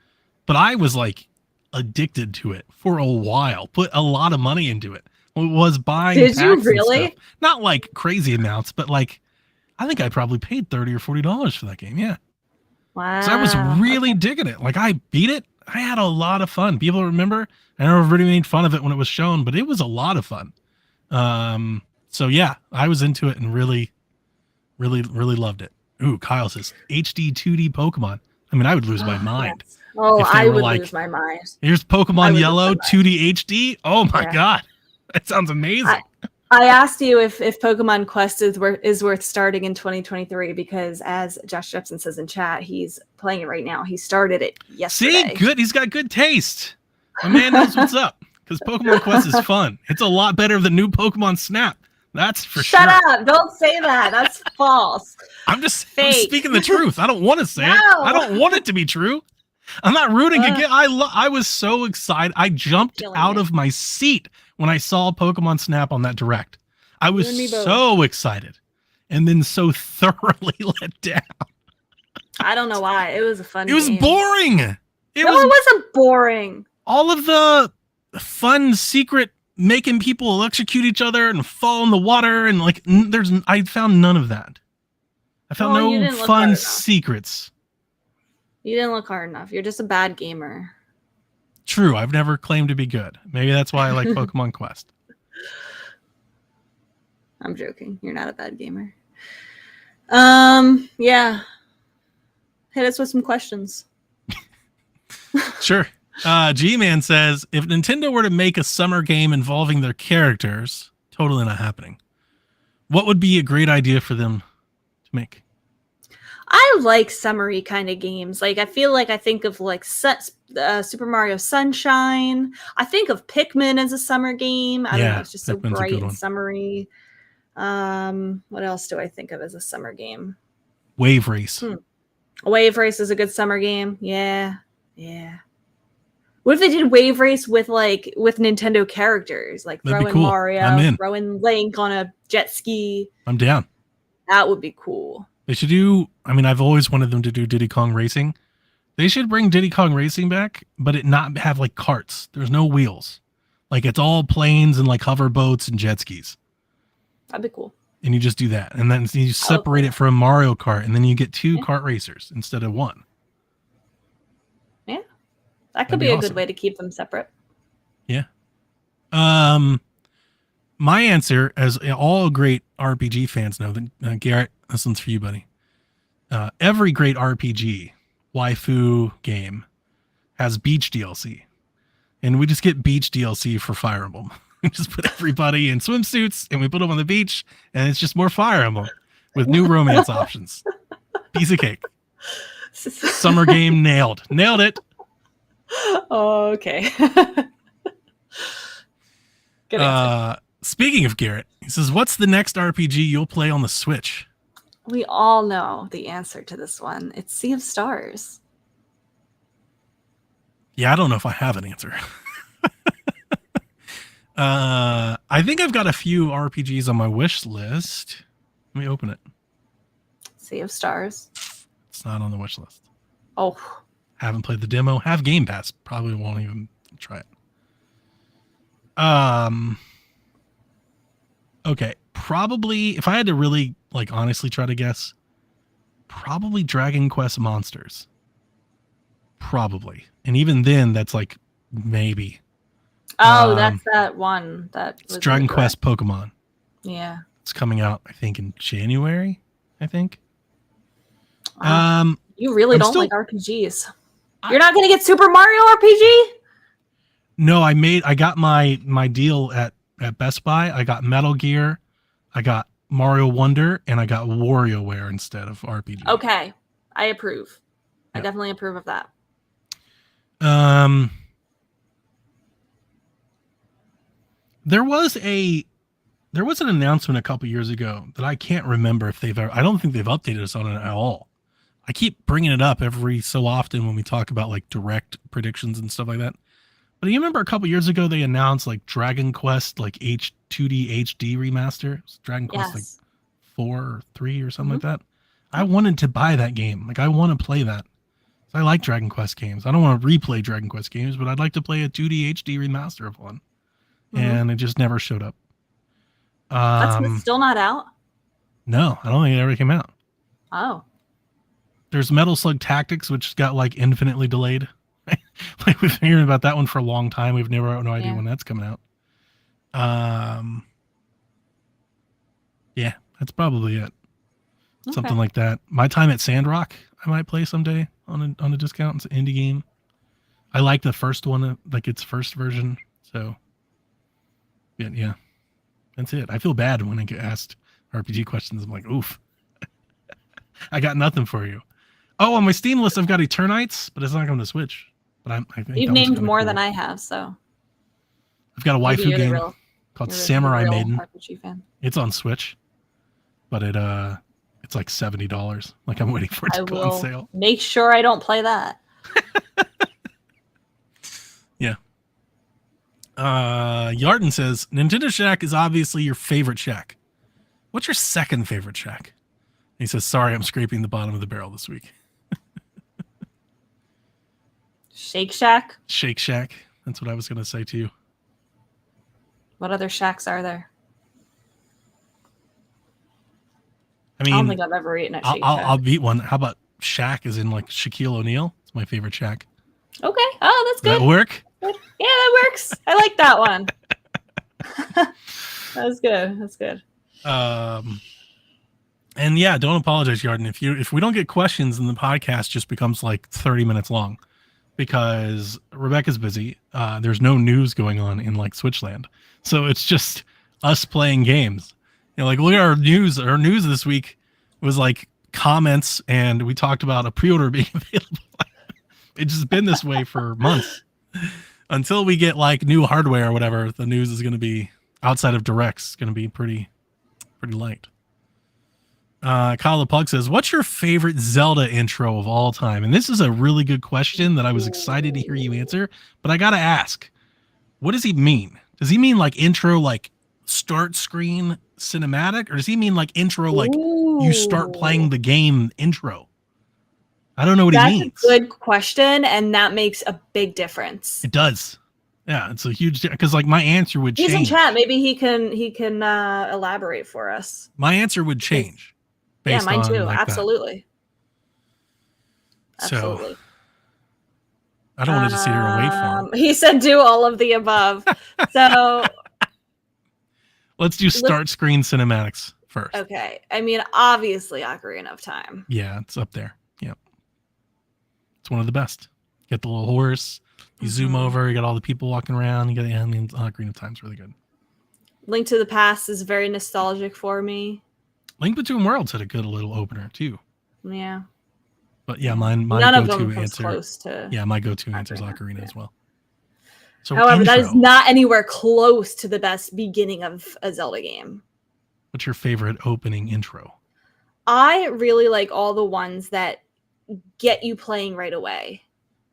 but I was like addicted to it for a while. Put a lot of money into it. Was buying. Did you really? Not like crazy amounts, but like I think I probably paid $30 or $40 for that game. Yeah. Wow. So I was really digging it. Like I beat it. I had a lot of fun. People remember. I know everybody made fun of it when it was shown, but it was a lot of fun. So yeah, I was into it and really, really, really loved it. Ooh, Kyle says HD 2D Pokemon. I mean, I would lose my mind. Yes. Oh, I would lose my mind. Here's Pokemon Yellow 2D HD. Oh my God. That sounds amazing. I asked you if Pokemon Quest is worth starting in 2023 because, as Josh Jepson says in chat, he's playing it right now. He started it yesterday. See, good. He's got good taste. My man knows what's up because Pokemon Quest is fun. It's a lot better than new Pokemon Snap. That's for sure. Shut up! Don't say that. That's false. I'm speaking the truth. I don't want to say it. I don't want it to be true. I'm not rooting again. I was so excited. I jumped out of my seat when I saw Pokemon Snap on that Direct. I was so excited and then so thoroughly let down. I don't know why. It was a fun game. It was boring. It wasn't boring. All of the fun secret making people electrocute each other and fall in the water and like I found none of that. I found no fun secrets. You didn't look hard enough. You're just a bad gamer. True. I've never claimed to be good. Maybe that's why I like Pokemon Quest. I'm joking. You're not a bad gamer. Yeah. Hit us with some questions. Sure. G-Man says, if Nintendo were to make a summer game involving their characters, totally not happening, what would be a great idea for them to make? I like summery kind of games. Like, I feel like I think of like Super Mario Sunshine. I think of Pikmin as a summer game. I don't know. It's just so Pikmin's a bright good and one. summery. What else do I think of as a summer game? Wave Race. Wave Race is a good summer game. Yeah. What if they did Wave Race with Nintendo characters, like That'd be throwing cool. Mario, I'm in. throwing Link on a jet ski? I'm down. That would be cool. They should do, I mean, I've always wanted them to do Diddy Kong Racing. They should bring Diddy Kong Racing back, but it not have like carts. There's no wheels. Like it's all planes and like hover boats and jet skis. That'd be cool. And you just do that. And then you separate it from Mario Kart, and then you get two kart racers instead of one. Yeah. That could That'd be be a awesome. good way to keep them separate. Yeah. My answer, as all great RPG fans know, that Garrett, this one's for you, buddy. Every great RPG waifu game has beach DLC, and we just get beach DLC for Fire Emblem. We just put everybody in swimsuits and we put them on the beach, and it's just more Fire Emblem with new romance options. Piece of cake. Summer game nailed it. Oh, okay. Good answer. Speaking of Garrett, he says, what's the next RPG you'll play on the Switch? We all know the answer to this one. It's Sea of Stars. Yeah, I don't know if I have an answer. I think I've got a few RPGs on my wish list. Let me open it. Sea of Stars. It's not on the wish list. Oh, Haven't played the demo. Have Game Pass. Probably won't even try it. Okay. Probably, if I had to really like honestly try to guess, probably Dragon Quest Monsters. Probably. And even then, that's like maybe. oh, that's that one. It's Dragon Quest Pokemon. Yeah. It's coming out, I think, in January. I think. Wow. You really I'm don't still- like RPGs. You're not gonna get Super Mario RPG? No, I got my deal at Best Buy. I got Metal Gear, I got Mario Wonder, and I got WarioWare instead of RPG. Okay, I approve. I Yeah. definitely approve of that. There was an announcement a couple years ago that I can't remember if I don't think they've updated us on it at all. I keep bringing it up every so often when we talk about like direct predictions and stuff like that. But you remember a couple years ago they announced like Dragon Quest like 2D HD remaster. It was Dragon Quest like Yes. 4 or 3 or something like that. I wanted to buy that game. Like I want to play that. I like Dragon Quest games. I don't want to replay Dragon Quest games, but I'd like to play a 2D HD remaster of one. Mhm. And it just never showed up. That's still not out. No, I don't think it ever came out. Oh, There's Metal Slug Tactics, which got like infinitely delayed. Like we've been hearing about that one for a long time. We've no idea Yeah. when that's coming out. Yeah, that's probably it. Something okay. like that. My Time at Sandrock, I might play someday on a discount. It's an indie game. I like the first one, like its first version. So, yeah, that's it. I feel bad when I get asked RPG questions. I'm like, oof, I got nothing for you. Oh, on my Steam list, I've got Eternites, but it's not going to Switch. But I think You've that one's named kinda more cool. than I have, so I've got a maybe waifu you're the game real- called you're the Samurai real Maiden. RPG fan. It's on Switch, but it's like $70. Like I'm waiting for it I to go on will sale. make sure I don't play that. Yeah. Yarden says Nintendo Shack is obviously your favorite Shack. What's your second favorite Shack? He says, sorry, I'm scraping the bottom of the barrel this week. Shake Shack. Shake Shack. That's what I was going to say to you. What other shacks are there? I I don't mean, think I've ever eaten at I'll, Shake I'll, Shack. I'll beat one. How about Shack is in like Shaquille O'Neal? It's my favorite Shack. Okay. Oh, that's Does that good. work? Yeah, that works. I like that one. That's good. That's good. And yeah, don't apologize, Yarden. If we don't get questions, then the podcast just becomes like 30 minutes long because Rebecca's busy. There's no news going on in like Switchland, so it's just us playing games. Like look at our news. Our news this week was like comments, and we talked about a pre-order being available. It's just been this way for months. Until we get like new hardware or whatever, the news is going to be outside of directs. Going to be pretty light. Kyle the Plug says, "What's your favorite Zelda intro of all time?" And this is a really good question that I was excited to hear you answer. But I gotta ask, what does he mean? Does he mean like intro, like start screen cinematic, or does he mean like intro, like you start playing the game intro? I don't know what he means. That's a good question, and that makes a big difference. It does. Yeah, it's a huge because like my answer would change. He's in chat. Maybe he can elaborate for us. My answer would change. Yeah, mine too. Like Absolutely. So I don't want to just sit here and wait for him. He said do all of the above. So let's do start screen cinematics first. Okay. I mean, obviously Ocarina of Time. Yeah, it's up there. Yep. It's one of the best. You get the little horse, you zoom over, you got all the people walking around, you got the Ocarina of Time's really good. Link to the Past is very nostalgic for me. Link Between Worlds had a good little opener too. Yeah. But yeah, my None of them go-to comes answer. close to Yeah, my go-to answer is Ocarina as well. So however, that is not anywhere close to the best beginning of a Zelda game. What's your favorite opening intro? I really like all the ones that get you playing right away.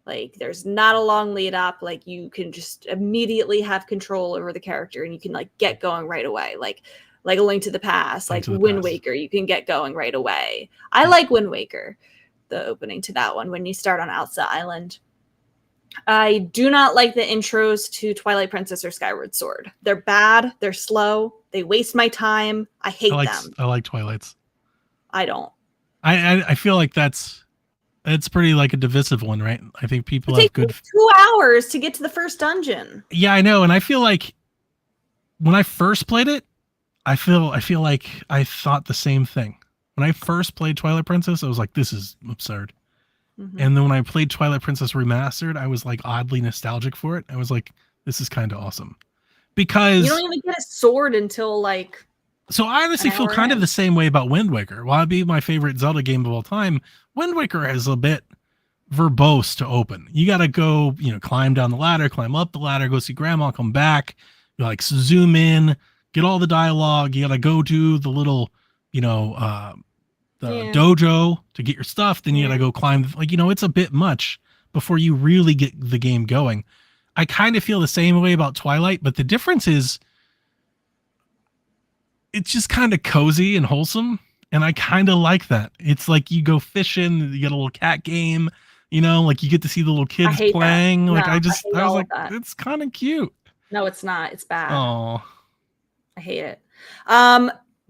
Like there's not a long lead up. Like you can just immediately have control over the character and you can like get going right away. Like A Link to the Past, like Wind Waker, you can get going right away. I like Wind Waker, the opening to that one when you start on Outset Island. I do not like the intros to Twilight Princess or Skyward Sword. They're bad. They're slow. They waste my time. I hate them. I like Twilight's. I don't. I feel like that's pretty like a divisive one, right? I think people have good 2 hours to get to the first dungeon. Yeah, I know, and I feel like when I first played it, I feel like I thought the same thing. When I first played Twilight Princess, I was like, this is absurd. Mm-hmm. And then when I played Twilight Princess Remastered, I was like oddly nostalgic for it. I was like, this is kind of awesome. Because you don't even get a sword until like. So I honestly feel kind of the same way about Wind Waker. While it'd be my favorite Zelda game of all time, Wind Waker is a bit verbose to open. You got to go, climb down the ladder, climb up the ladder, go see grandma, come back, like zoom in, get all the dialogue. You got to go to the little, dojo to get your stuff. Then you got to go climb. It's a bit much before you really get the game going. I kind of feel the same way about Twilight, but the difference is it's just kind of cozy and wholesome. And I kind of like that. It's like you go fishing, you get a little cat game, like you get to see the little kids playing. Like I was like, it's kind of cute. No, it's not. It's bad. Oh, I hate it.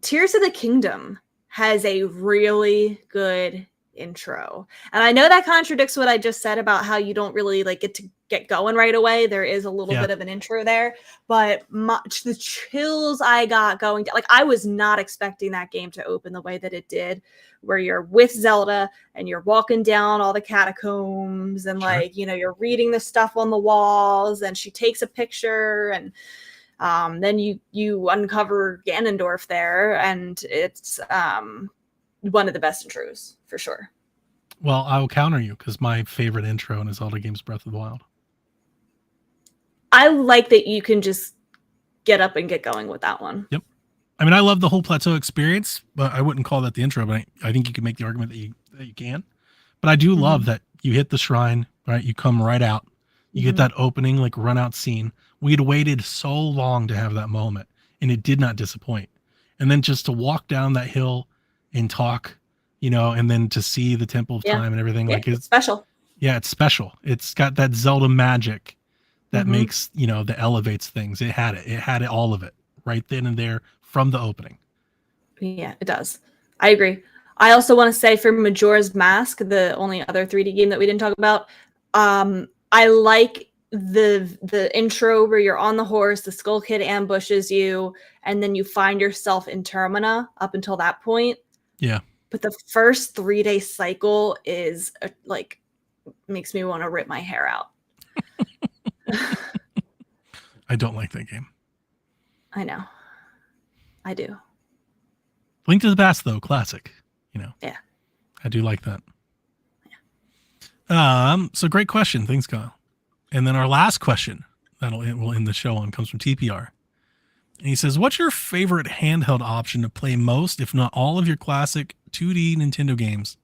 Tears of the Kingdom has a really good intro. And I know that contradicts what I just said about how you don't really like get to get going right away. There is a little bit of an intro there, but the chills I got going down, like I was not expecting that game to open the way that it did, where you're with Zelda and you're walking down all the catacombs and you're reading the stuff on the walls and she takes a picture and then you uncover Ganondorf there, and it's one of the best intros for sure. Well, I'll counter you because my favorite intro in a Zelda game is Breath of the Wild. I like that you can just get up and get going with that one. Yep. I mean, I love the whole plateau experience, but I wouldn't call that the intro. But I think you can make the argument that you can. But I do love that you hit the shrine, right? You come right out. You get that opening, like run out scene. We had waited so long to have that moment, and it did not disappoint. And then just to walk down that hill and talk, and then to see the Temple of Time and everything, like it's special. Yeah, it's special. It's got that Zelda magic that makes, that elevates things. It had it, all of it right then and there from the opening. Yeah, it does. I agree. I also want to say for Majora's Mask, the only other 3D game that we didn't talk about, I like the intro where you're on the horse, the Skull Kid ambushes you, and then you find yourself in Termina up until that point. Yeah. But the first 3-day cycle is like makes me want to rip my hair out. I don't like that game. I know. I do. Link to the Past, though, classic. Yeah. I do like that. So great question. Thanks, Kyle. And then our last question we'll end the show on comes from TPR. And he says, what's your favorite handheld option to play most, if not all, of your classic 2D Nintendo games?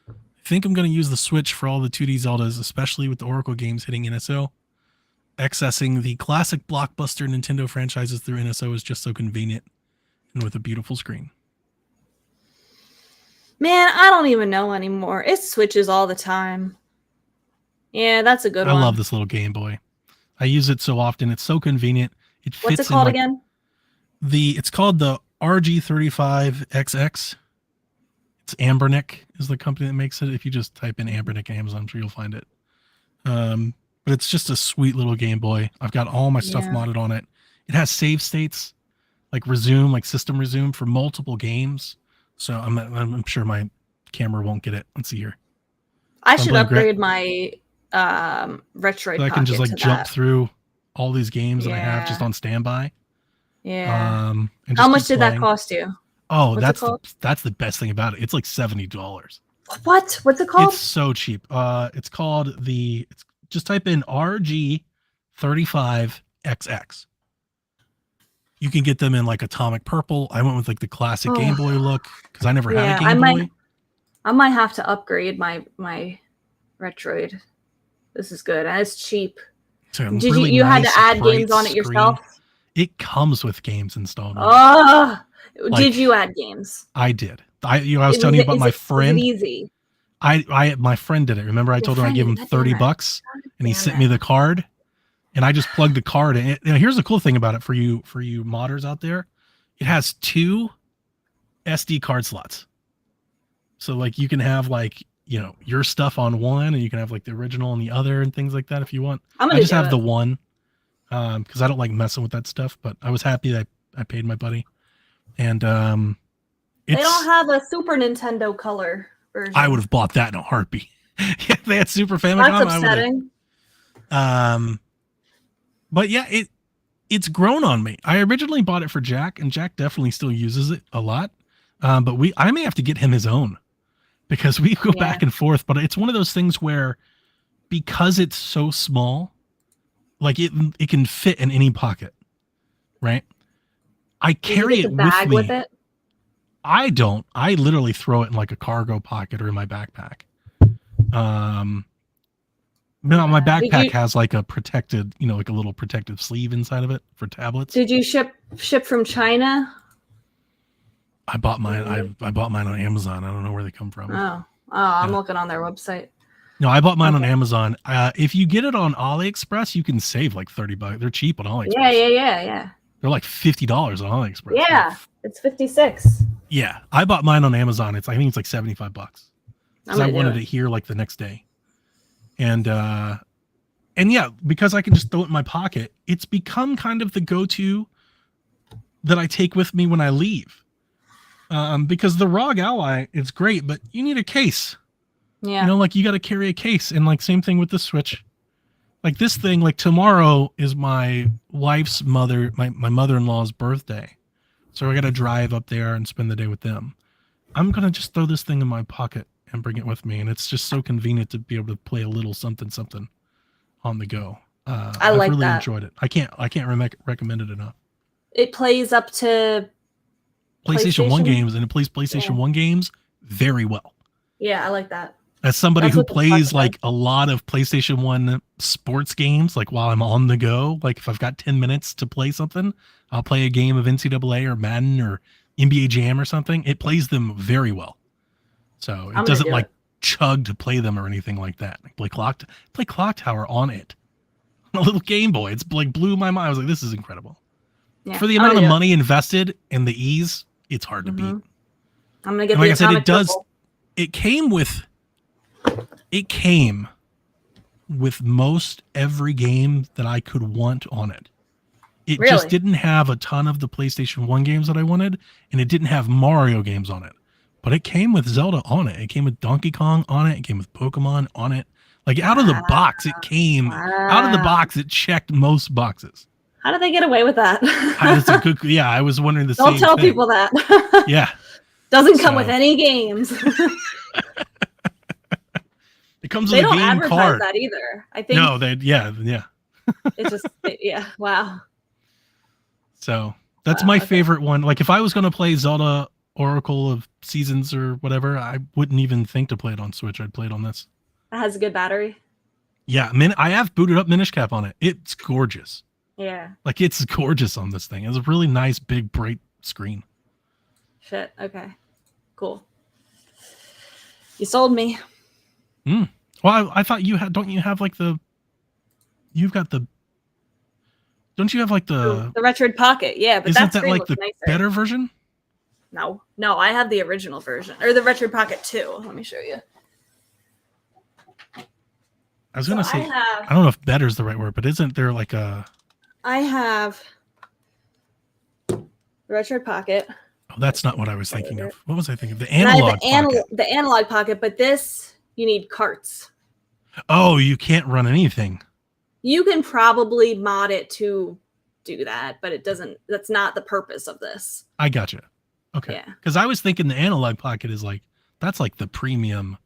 I think I'm going to use the Switch for all the 2D Zeldas, especially with the Oracle games hitting NSO. Accessing the classic blockbuster Nintendo franchises through NSO is just so convenient and with a beautiful screen. Man, I don't even know anymore. It switches all the time. Yeah, that's a good one. I love this little Game Boy. I use it so often. It's so convenient. It fits. What's it called again? It's called the RG35XX. It's Ambernick is the company that makes it. If you just type in Ambernick Amazon, I'm sure you'll find it. But it's just a sweet little Game Boy. I've got all my stuff modded on it. It has save states, like system resume for multiple games. So I'm sure my camera won't get it. Let's see here. I should upgrade my Retroid. So I can just jump through all these games that I have just on standby. Yeah. How much did that cost you? Oh, that's the best thing about it. It's like $70. What? What's it called? It's so cheap. It's called just type in RG35XX. You can get them in like atomic purple. I went with like the classic Game Boy look because I never had a Game Boy. I might have to upgrade my Retroid. This is good. And it's cheap. Did you had to add games on it yourself? It comes with games installed. Did you add games? I did. I was telling you about my friend. Easy. My friend did it. Remember, I told him I gave him $30 and he sent me the card, and I just plugged the card in. Here's the cool thing about it for you modders out there. It has 2 SD card slots. So like you can have like, your stuff on one, and you can have like the original on the other and things like that if you want. I just have the one because I don't like messing with that stuff, but I was happy that I paid my buddy. And they don't have a Super Nintendo color version. I would have bought that in a heartbeat. If they had Super Famicom, that's upsetting. But yeah, it's grown on me. I originally bought it for Jack, and Jack definitely still uses it a lot. But I may have to get him his own because we go back and forth. But it's one of those things where, because it's so small, like it can fit in any pocket, right? I carry it with me. I don't. I literally throw it in like a cargo pocket or in my backpack. No, my backpack has like a protected, like a little protective sleeve inside of it for tablets. Did you ship from China? I bought mine. I bought mine on Amazon. I don't know where they come from. I'm looking on their website. No, I bought mine on Amazon. If you get it on AliExpress, you can save like $30. They're cheap on AliExpress. Yeah. They're like $50 on AliExpress. Yeah, it's 56. Yeah, I bought mine on Amazon. I think it's like $75 because I wanted it here like the next day. And yeah, because I can just throw it in my pocket, it's become kind of the go-to that I take with me when I leave. Because the ROG Ally, it's great, but you need a case. Yeah. Like you got to carry a case, and like same thing with the Switch. Like this thing, like tomorrow is my wife's my mother-in-law's birthday. So I got to drive up there and spend the day with them. I'm going to just throw this thing in my pocket and bring it with me. And it's just so convenient to be able to play a little something on the go. I like really that. Enjoyed it. I can't recommend it enough. It plays up to PlayStation 1 games, and it plays PlayStation 1 games very well. Yeah, I like that. As somebody who plays like a lot of PlayStation 1 sports games, like while I'm on the go, like if I've got 10 minutes to play something, I'll play a game of NCAA or Madden or NBA Jam or something. It plays them very well. So it doesn't like chug to play them or anything like that. Like play Clock Tower on it. On a little Game Boy. It's like blew my mind. I was like, this is incredible. Yeah, for the amount of money invested and the ease, it's hard to beat. I'm gonna get like I said, it came with most every game that I could want on it. It just didn't have a ton of the PlayStation 1 games that I wanted, and it didn't have Mario games on it. but it came with Zelda on it. It came with Donkey Kong on it. It came with Pokemon on it. Like out of the box, it came out of the box. It checked most boxes. How did they get away with that? That's a good, yeah, I was wondering the Don't same tell thing. people that. Yeah. Doesn't come So- with any games. It comes They with a don't game advertise card. that either. I think No, yeah. it's just yeah. Wow. So that's Wow, my okay. favorite one. Like if I was going to play Zelda Oracle of Seasons or whatever, I wouldn't even think to play it on Switch. I'd play it on this. It has a good battery. Yeah, I have booted up Minish Cap on it. It's gorgeous. Yeah. Like it's gorgeous on this thing. It's a really nice, big, bright screen. Shit. Okay. Cool. You sold me. Well, I thought you had. Don't you have like the? You've got the. Don't you have like the? The Retroid Pocket. Yeah, but Isn't that that screen like looks the nicer. better version? No, I have the original version or the Retroid Pocket 2. Let me show you. I was gonna So say. I don't know if better is the right word, but isn't there like a? I have the Retroid Pocket. Oh, that's not what I was thinking of. What was I thinking of? The And I analog have pocket. the analog pocket, but this you need carts. Oh, you can't run anything. You can probably mod it to do that, but it doesn't. That's not the purpose of this. I gotcha. Okay. Yeah. Because I was thinking the analog pocket is like that's like the premium,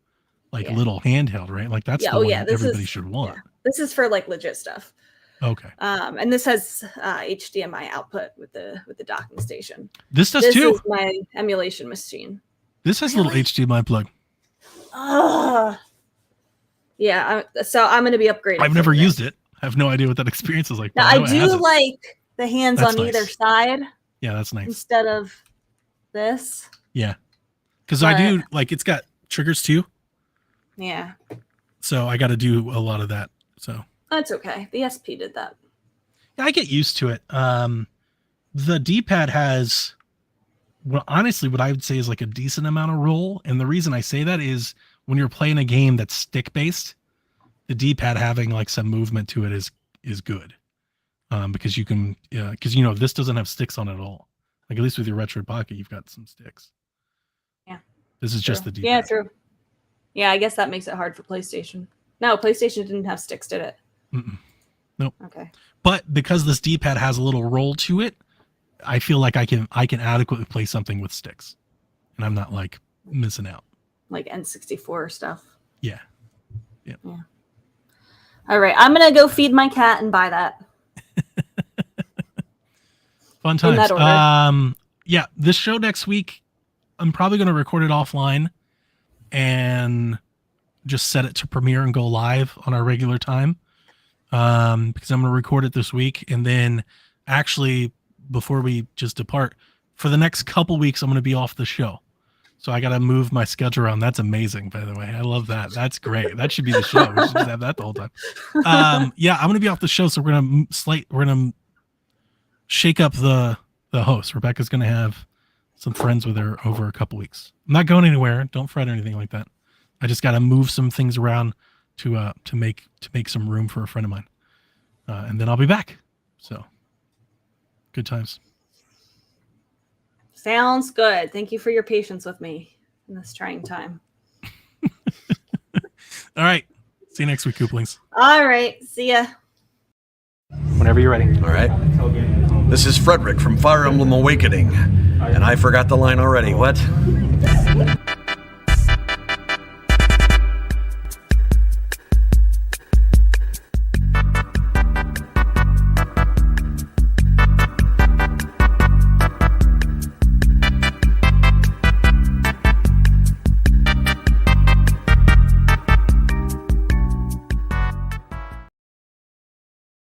like Yeah. little handheld, right? Like that's Yeah, the oh, one yeah, this everybody is- should want. yeah. This is for like legit stuff. Okay. And this has HDMI output with the docking station. This does This too. is my emulation machine. This has a little Really? HDMI plug. Yeah. So I'm going to be upgrading. I've never from this. used it. I have no idea what that experience is like. Now but I know it has do it. like the hands That's on either nice. side Yeah, that's nice. instead of this. Yeah. Because I But- do like it's got triggers too. Yeah, So I got to do a lot of that. So that's okay. The SP did that. yeah, I get used to it. The D-pad has, well, honestly, what I would say is like a decent amount of roll. And the reason I say that is when you're playing a game that's stick based, the D-pad having like some movement to it is good. Because you can, because this doesn't have sticks on it at all. Like at least with your Retroid Pocket, you've got some sticks. Yeah. This is just the True. D-pad. Yeah, true. Yeah, I guess that makes it hard for PlayStation. No, PlayStation didn't have sticks, did it? Mm-mm. Okay. But because this D-pad has a little roll to it, I feel like I can adequately play something with sticks, and I'm not like missing out. Like N64 stuff. Yeah. All right, I'm gonna go feed my cat and buy that. Fun In that times. order. Yeah, this show next week, I'm probably going to record it offline and just set it to premiere and go live on our regular time. Because I'm going to record it this week, and then actually before we just depart for the next couple weeks, I'm going to be off the show. So I got to move my schedule around. That's amazing, by the way. I love that. That's great. That should be the show. We should just have that the whole time. Yeah, I'm going to be off the show, so we're going to shake up the host. Rebecca's going to have some friends with her over a couple weeks. I'm not going anywhere. Don't fret or anything like that. I just got to move some things around to make some room for a friend of mine, and then I'll be back. So good times. Sounds good. Thank you for your patience with me in this trying time. All right. See you next week, Kooplings. All right. See ya. Whenever you're ready. All right. This is Frederick from Fire Emblem Awakening. And I forgot the line already. What?